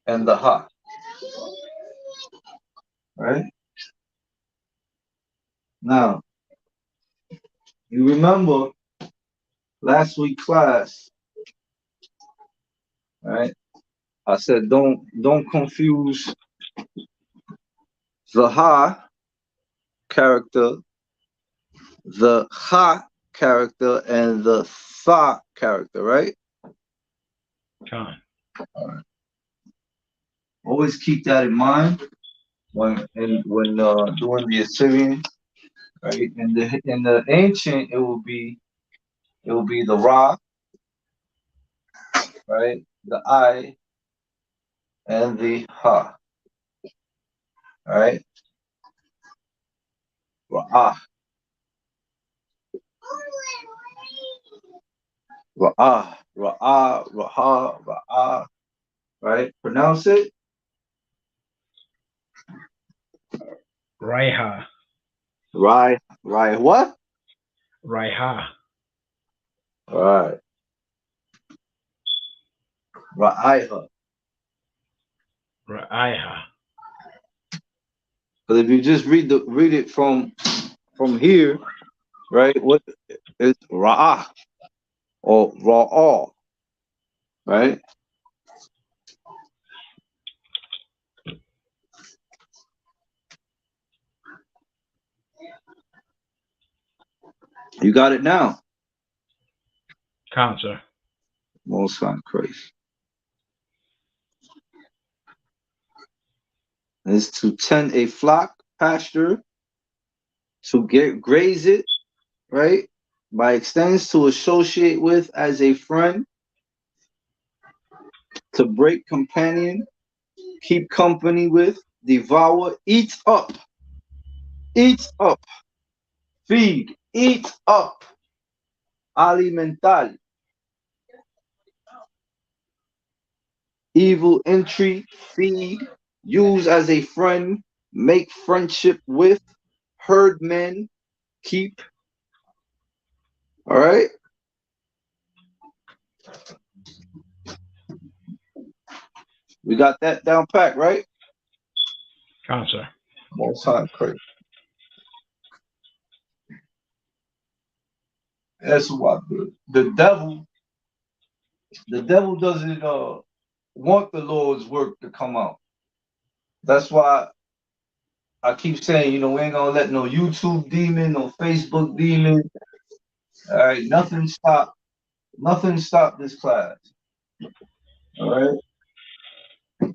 [SPEAKER 6] and the Ha. Right? Now, you remember last week class, right? I said don't confuse the ha character, the ha character, and the tha character, right?
[SPEAKER 7] Con.
[SPEAKER 6] Always keep that in mind when doing the Assyrian, right? In the ancient, it will be the ra, right? The I and the ha, right? Ra'ah, ra'ah, ra'ah, ra'ah, ra'ah, right? Pronounce it.
[SPEAKER 7] Raiha.
[SPEAKER 6] Right, right. What?
[SPEAKER 7] Raiha.
[SPEAKER 6] All right. Ra'ayha.
[SPEAKER 7] Raiha.
[SPEAKER 6] Because if you just read it from here, right? What is ra'ah or ra'ah, right? You got it now.
[SPEAKER 7] Con, sir.
[SPEAKER 6] Most High Christ. Is to tend a flock, pasture, to graze it, right? By extends, to associate with as a friend, to break companion, keep company with, devour, eat up, feed, eat up, alimental, evil entry, feed, use as a friend, make friendship with, herd men, keep. All right. We got that down pat, right?
[SPEAKER 7] Con, sir.
[SPEAKER 6] Most High Christ. That's what the devil doesn't want the Lord's work to come out. That's why I keep saying, we ain't gonna let no YouTube demon, no Facebook demon, all right, nothing stop this class. All right.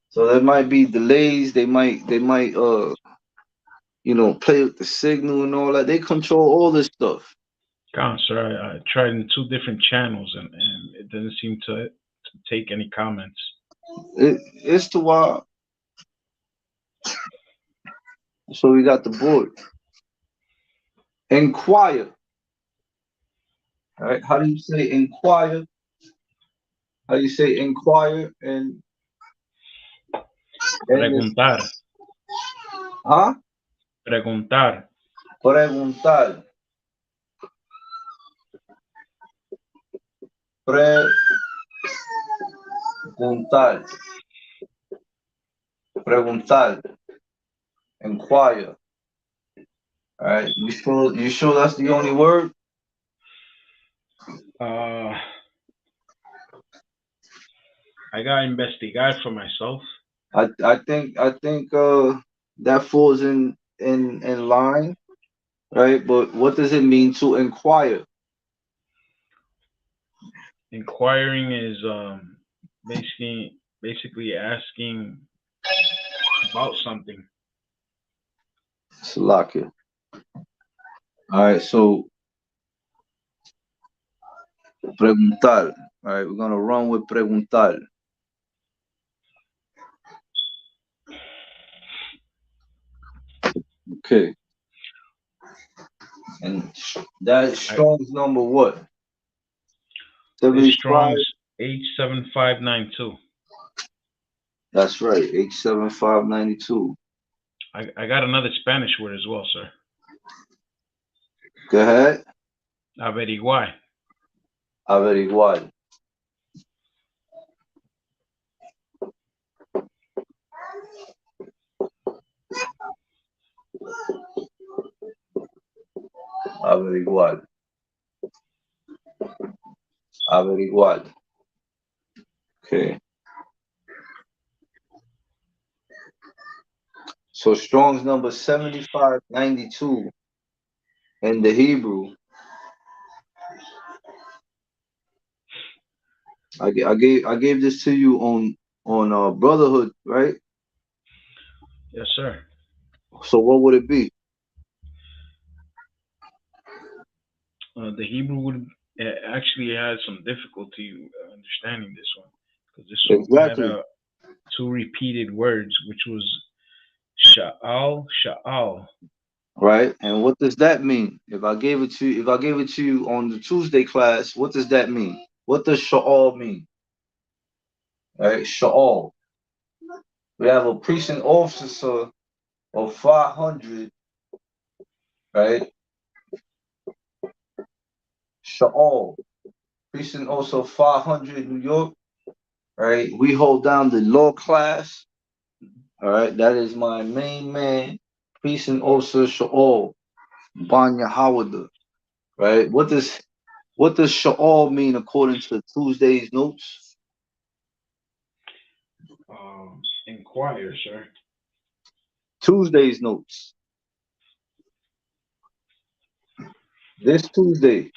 [SPEAKER 6] So there might be delays, they might play with the signal and all that. They control all this stuff.
[SPEAKER 7] Con, sir. I tried in 2 different channels and it doesn't seem to take any comments.
[SPEAKER 6] It's to why. So we got the board. Inquire. All right. How do you say inquire? How do you say inquire and
[SPEAKER 7] Preguntar.
[SPEAKER 6] huh?
[SPEAKER 7] Preguntar.
[SPEAKER 6] Preguntar. Preguntar. Preguntar. Inquire. All right. You sure that's the only word?
[SPEAKER 7] I gotta investigar for myself.
[SPEAKER 6] I think that falls in line, right? But what does it mean to inquire?
[SPEAKER 7] Inquiring is basically asking about something.
[SPEAKER 6] Salakia. All right, so preguntar. All right, we're gonna run with preguntar. Okay. And that Strong's number what?
[SPEAKER 7] This
[SPEAKER 6] 75.
[SPEAKER 7] Strong's H7592.
[SPEAKER 6] That's right, H7592.
[SPEAKER 7] I got another Spanish word as well, sir.
[SPEAKER 6] Go ahead.
[SPEAKER 7] Averiguar.
[SPEAKER 6] Averiguar. Averiguar. Averiguar. Okay. So Strong's number 7592 in the Hebrew. I gave this to you on Brotherhood, right?
[SPEAKER 7] Yes, sir.
[SPEAKER 6] So what would it be?
[SPEAKER 7] The Hebrew would actually had some difficulty understanding this one because this one had
[SPEAKER 6] Exactly.
[SPEAKER 7] two repeated words, which was sha'al.
[SPEAKER 6] Right. And what does that mean? If I gave it to you on the Tuesday class, what does that mean? What does sha'al mean? Right? Sha'al. We have a precinct officer of 500, right? Sha'al. Precinct also 500 in New York, right? We hold down the law class. All right, that is my main man, precinct officer Sha'al Banya Howard. Right? What does Sha'al mean according to Tuesday's notes?
[SPEAKER 7] Inquire, sir.
[SPEAKER 6] Tuesday's notes. This Tuesday.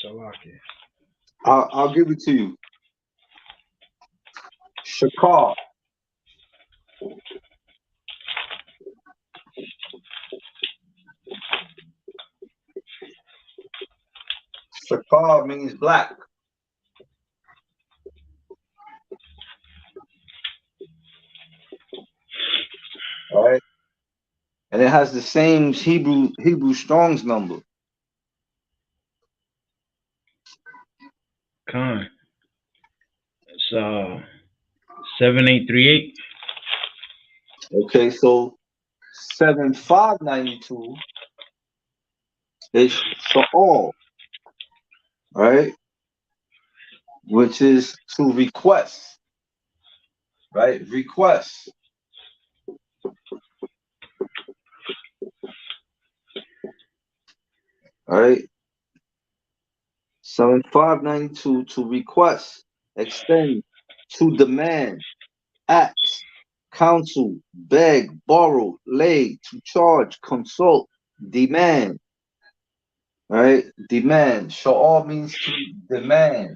[SPEAKER 7] Salaki.
[SPEAKER 6] I'll give it to you. Shakar. Shakar means black. All right. And it has the same Hebrew Strong's number.
[SPEAKER 7] Con. It's 7838.
[SPEAKER 6] Okay, so 7592 is Sha'al, right? Which is to request, right? Request. All right. 7592 to request, extend, to demand, ask, counsel, beg, borrow, lay, to charge, consult, demand. Right? Demand. Sha'al means to demand.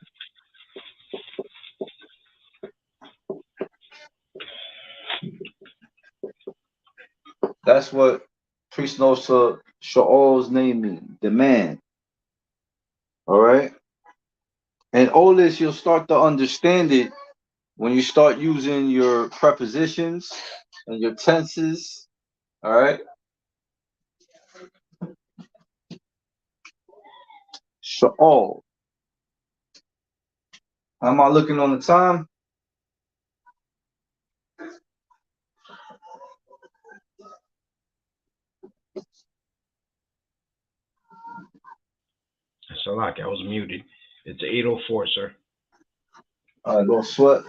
[SPEAKER 6] That's what Priest Nosa Sha'al's name means. Demand. All right? And all this, you'll start to understand it when you start using your prepositions and your tenses. All right? Sha'al. How am I looking on the time?
[SPEAKER 7] Salaki, I was muted. It's 8:04, sir.
[SPEAKER 6] All right, don't sweat.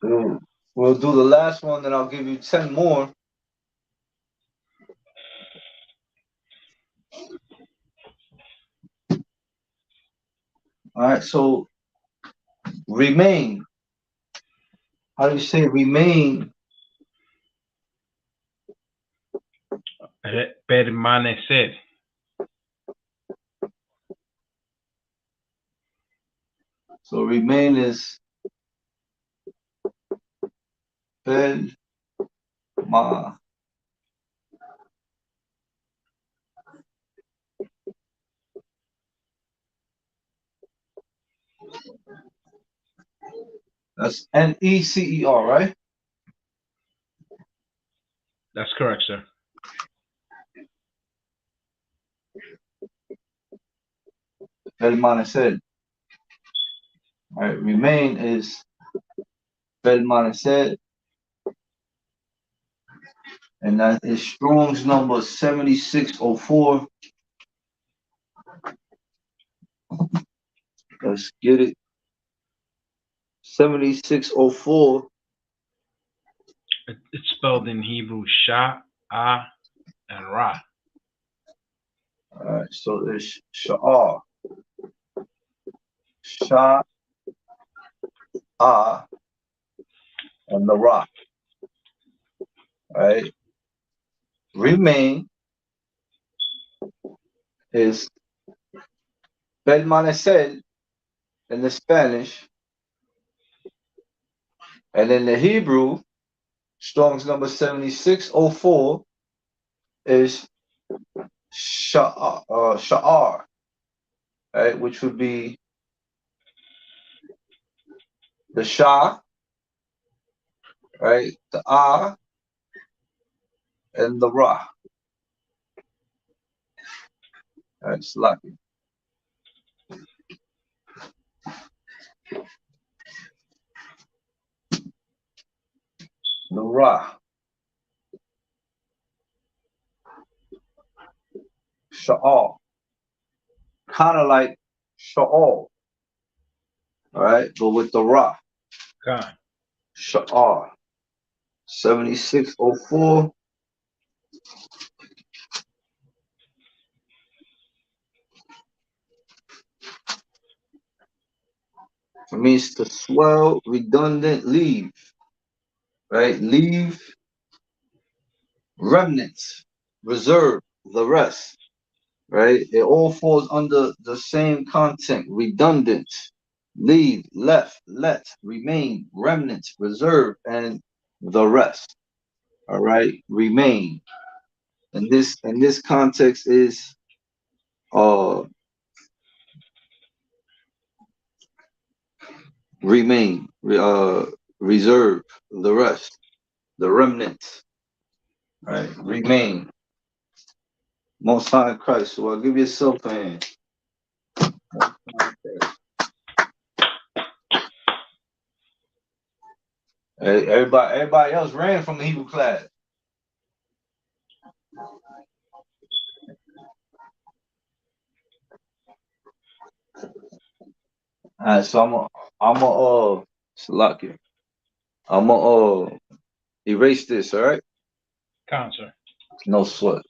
[SPEAKER 6] We'll do the last one, then I'll give you 10 more. All right, so remain. How do you say remain?
[SPEAKER 7] Permanecer.
[SPEAKER 6] So remain is ma. That's Necer, right?
[SPEAKER 7] That's correct, sir.
[SPEAKER 6] Permanecer. All right, remain is permanecer. And that is Strong's number 7604. Let's get it. 7604.
[SPEAKER 7] It's spelled in Hebrew Sha'al. and Ra.
[SPEAKER 6] All right, so it's Sha'ar, Sha'ah, and the Ra. All right, remain is permanecer in the Spanish, and in the Hebrew, Strong's number 7604 is Sha'ar, right, which would be the Shah, right, the and the Ra. All right, it's lucky. The Ra. Sha'al. Kind of like Sha'al. All right, but with the Ra.
[SPEAKER 7] Khan.
[SPEAKER 6] Sha'al. 7604. It means to swell, redundant, leave. Right? Leave, remnants, reserve, the rest. Right? It all falls under the same content. Redundant, leave, left, let, remain, remnants, reserve, and the rest. All right? Remain. And this context is remain, reserve, the rest, the remnants, right? Remain. Most High in Christ. So I'll give yourself a hand. Everybody else ran from the Hebrew class. All right, so I'm gonna erase this, all right?
[SPEAKER 7] Khan, sir.
[SPEAKER 6] No sweat.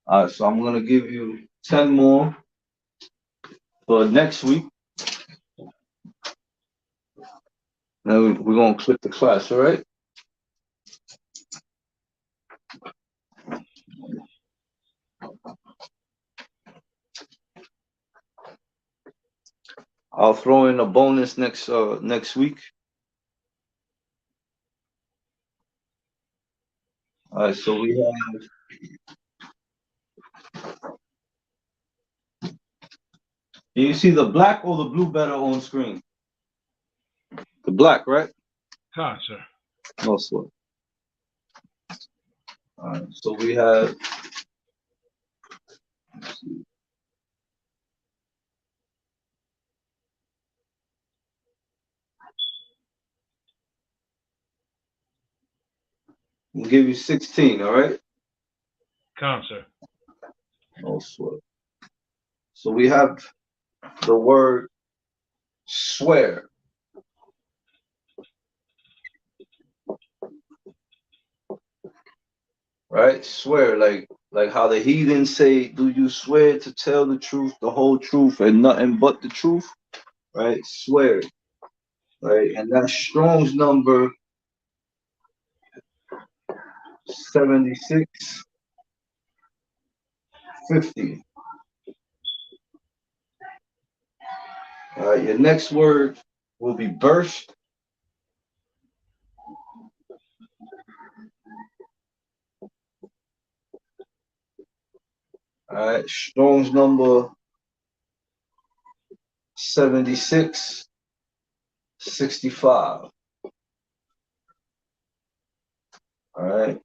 [SPEAKER 6] All right, so I'm gonna give you 10 more for next week. Now we're gonna click the class, all right? I'll throw in a bonus next week. All right, so we have. Do you see the black or the blue better on screen? The black, right?
[SPEAKER 7] Khan, sir.
[SPEAKER 6] No sweat. All right, so we have. We'll give you 16, all right?
[SPEAKER 7] Khan, sir.
[SPEAKER 6] No sweat. So we have the word swear. Right? Swear, like how the heathens say, do you swear to tell the truth, the whole truth, and nothing but the truth? Right? Swear. Right? And that's Strong's number 7650. All right, your next word will be burst. All right, Strong's number 7665. All right.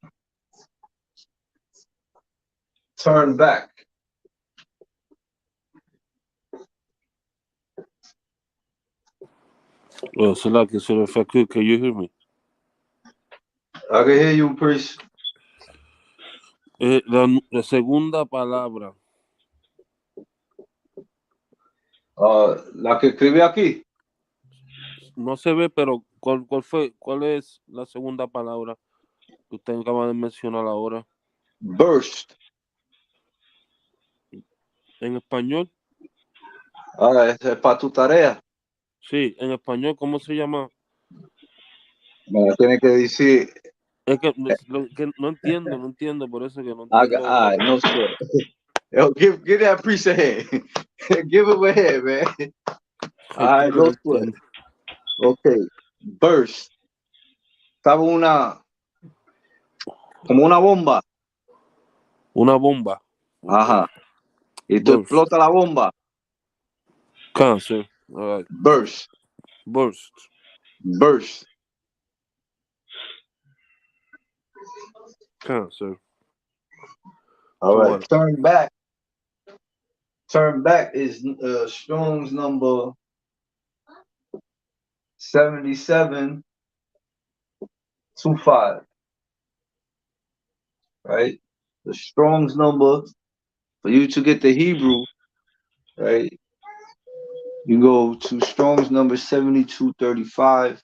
[SPEAKER 6] Turn back.
[SPEAKER 5] Well, Salaki, so if I could, can you hear me?
[SPEAKER 6] I can hear you, priest.
[SPEAKER 5] La segunda palabra
[SPEAKER 6] La que escribí aquí.
[SPEAKER 5] No se ve, pero ¿cuál es la segunda palabra que usted acaba de mencionar ahora?
[SPEAKER 6] Burst.
[SPEAKER 5] En español,
[SPEAKER 6] Esa es para tu tarea.
[SPEAKER 5] sí, en español, ¿cómo se llama?
[SPEAKER 6] Me la tiene que decir.
[SPEAKER 5] Es que no entiendo, por eso que no entiendo.
[SPEAKER 6] No sweat. Yo, give that priest a hand. Give him a hand, man.
[SPEAKER 5] Es que yo
[SPEAKER 6] No
[SPEAKER 5] no
[SPEAKER 6] sweat.
[SPEAKER 5] entiendo.
[SPEAKER 6] Okay. Burst. Estaba como una bomba.
[SPEAKER 5] Una bomba. Okay.
[SPEAKER 6] Ajá. Y tú
[SPEAKER 5] Burst.
[SPEAKER 6] explota la bomba.
[SPEAKER 5] Cáncer. All right.
[SPEAKER 6] Burst.
[SPEAKER 5] Burst.
[SPEAKER 6] Burst.
[SPEAKER 5] Cáncer.
[SPEAKER 6] All
[SPEAKER 5] So
[SPEAKER 6] right.
[SPEAKER 5] what?
[SPEAKER 6] Turn back. Turn back is Strong's number 7725. Right? The Strong's number for you to get the Hebrew, right? You go to Strong's number 7235,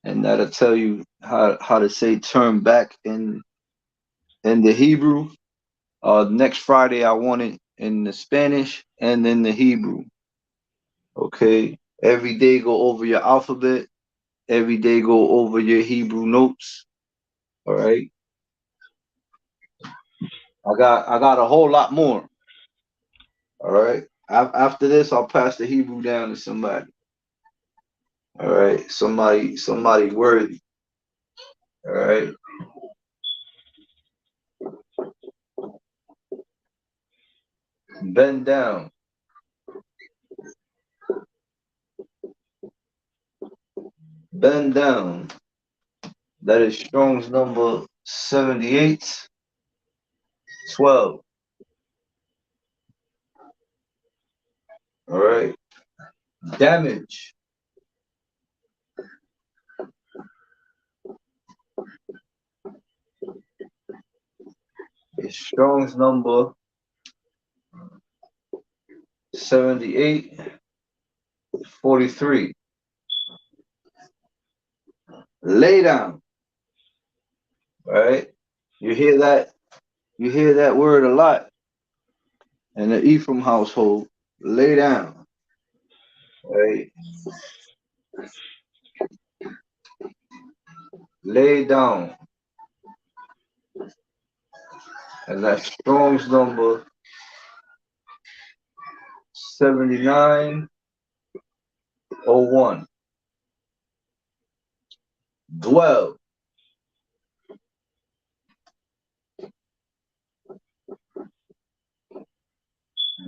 [SPEAKER 6] and that'll tell you how to say turn back in the Hebrew. Next Friday I want it in the Spanish and in the Hebrew. Okay. Every day go over your alphabet. Every day go over your Hebrew notes. All right. I got a whole lot more. All right. After this, I'll pass the Hebrew down to somebody. All right. Somebody worthy. All right. Bend down. Bend down. That is Strong's number 7812. All right. Damage. It's Strong's number 7843. Lay down. All right. You hear that? You hear that word a lot in the Ephraim household. Lay down. All right. Lay down. And that's Strong's number 7901. Dwell.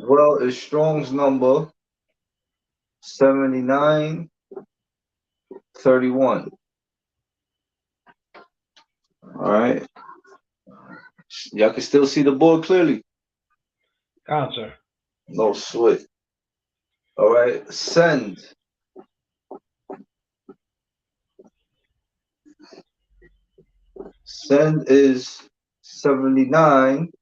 [SPEAKER 6] Dwell is Strong's number 7931. All right. Y'all can still see the board clearly.
[SPEAKER 7] Answer.
[SPEAKER 6] No sweat. All right. Send. Send is 7971.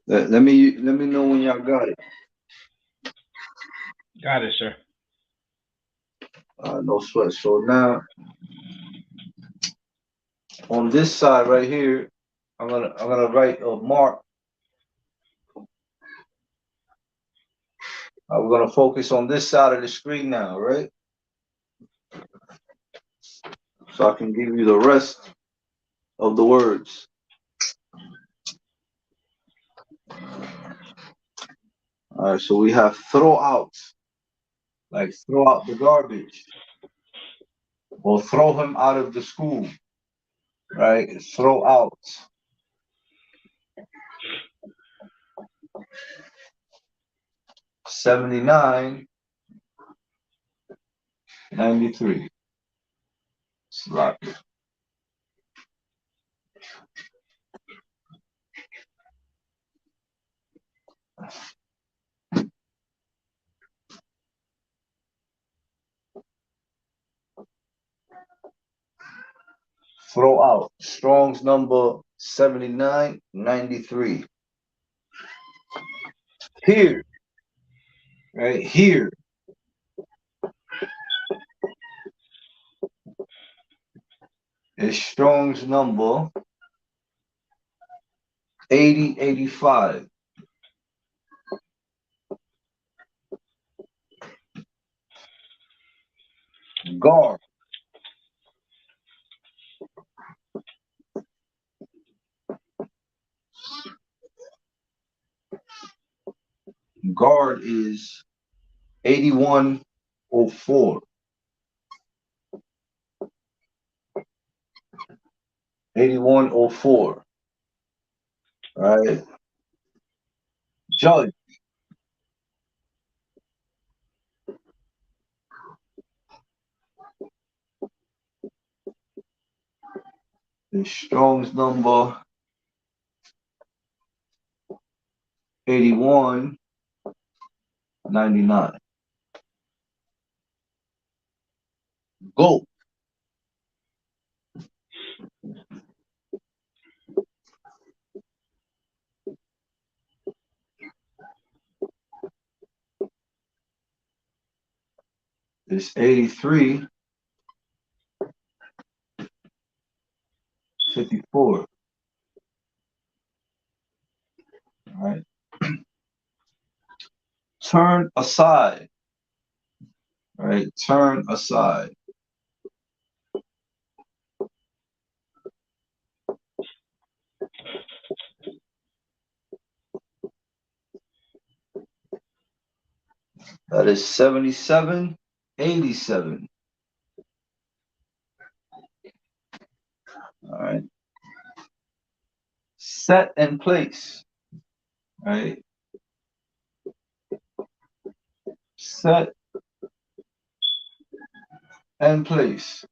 [SPEAKER 6] Let me know when y'all got it.
[SPEAKER 7] Got it, sir.
[SPEAKER 6] No sweat. So now on this side right here, I'm gonna write a mark. I'm gonna focus on this side of the screen now, right? So I can give you the rest of the words. All right. So we have throw out, like throw out the garbage, or throw him out of the school, right? Throw out. $79.93. Slot. throw out. Strong's number 7993. Here, right here, is Strong's number 8085. Guard. Guard is 8104. 8104. All right. Judge. The Strong's number 8199. Go. It's 8354. All right. Turn aside. All right. Turn aside. That is 7787. All right. Set and place. All right. Set and place.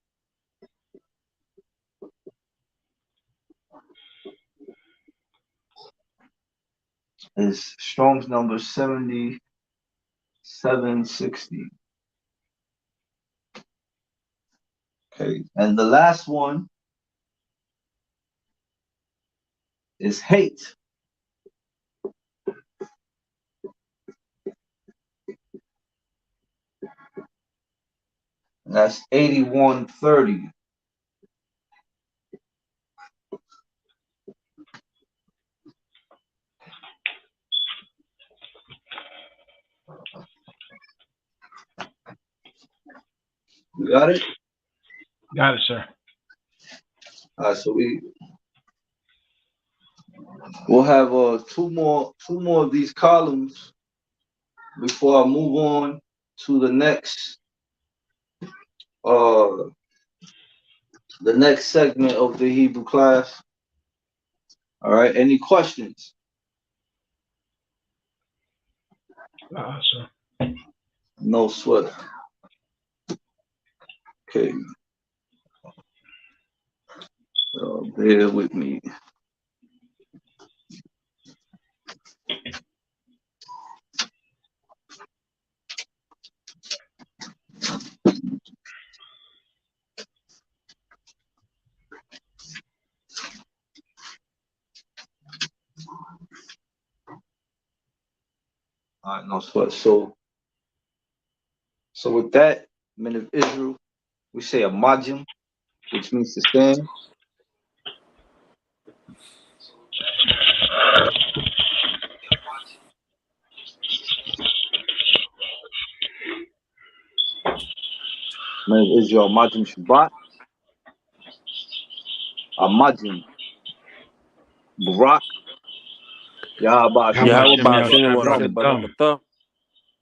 [SPEAKER 6] Is Strong's number 7760. Okay. And the last one is hate. That's 8130. You got it?
[SPEAKER 7] Got it, sir.
[SPEAKER 6] All right, so we'll have two more of these columns before I move on to the next segment of the Hebrew class. All right, any questions?
[SPEAKER 7] Sir.
[SPEAKER 6] No sweat. Okay. Bear with me. All right, no sweat. So with that, men of Israel, we say a majim, which means to stand. Men of Israel, majim Shabbat. A majim Barak. Yahweh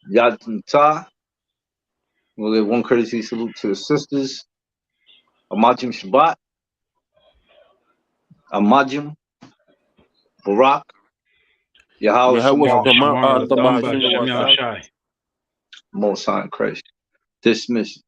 [SPEAKER 6] Yadim. We'll give one courtesy salute to the sisters. A majim Shabbat. A majim Barak. Yahweh Most High in Christ. Dismiss.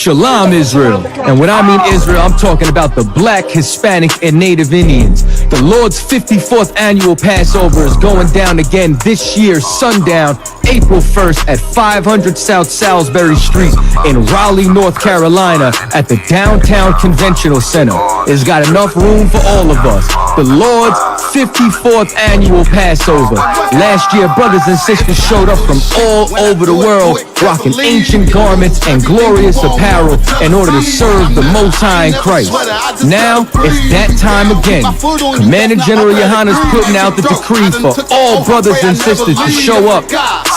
[SPEAKER 2] Shalom, Israel. And when I mean Israel, I'm talking about the Black, Hispanic, and Native Indians. The Lord's 54th annual Passover is going down again this year, sundown, April 1st at 500 South Salisbury Street in Raleigh, North Carolina at the Downtown Conventional Center. It's got enough room for all of us. The Lord's 54th annual Passover. Last year, brothers and sisters showed up from all over the world, rocking ancient garments and glorious apparel in order to serve the Most High in Christ. Now, it's that time again. Commander General Yohana's putting out the decree for all brothers and sisters to show up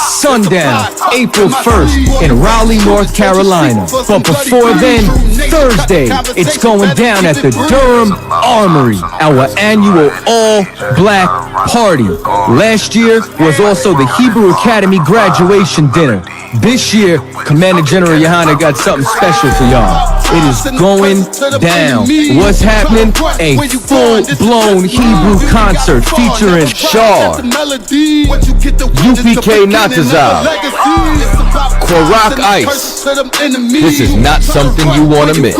[SPEAKER 2] sundown, April 1st in Raleigh, North Carolina. But before then, Thursday, it's going down at the Durham Armory, our annual all-black party. Last year was also the Hebrew Academy graduation dinner. This year, Commander General Yohana got something special for y'all. It is going down. What's happening? A full-blown Hebrew concert featuring Shar, U.P.K Quarak Ice. This is not something you want to miss.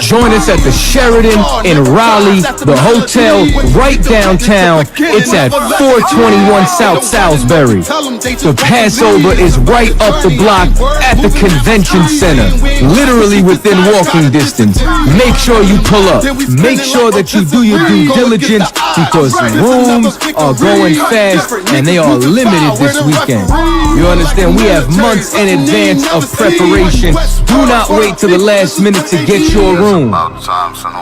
[SPEAKER 2] Join us at the Sheraton in Raleigh, the hotel right downtown. It's at 421 South Salisbury. The Passover is right up the block at the convention center, literally within walking distance. Make sure you pull up. Make sure that you do your due diligence because rooms are going fast and they are limited this weekend. You understand? We have months in advance of preparation. Do not wait till the last minute to get your room.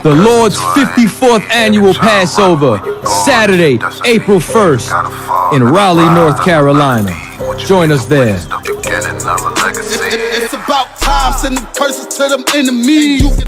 [SPEAKER 2] The Lord's 54th annual Passover, Saturday, April 1st in Raleigh, North Carolina. Join us there.
[SPEAKER 3] It's about time sending curses to them enemies.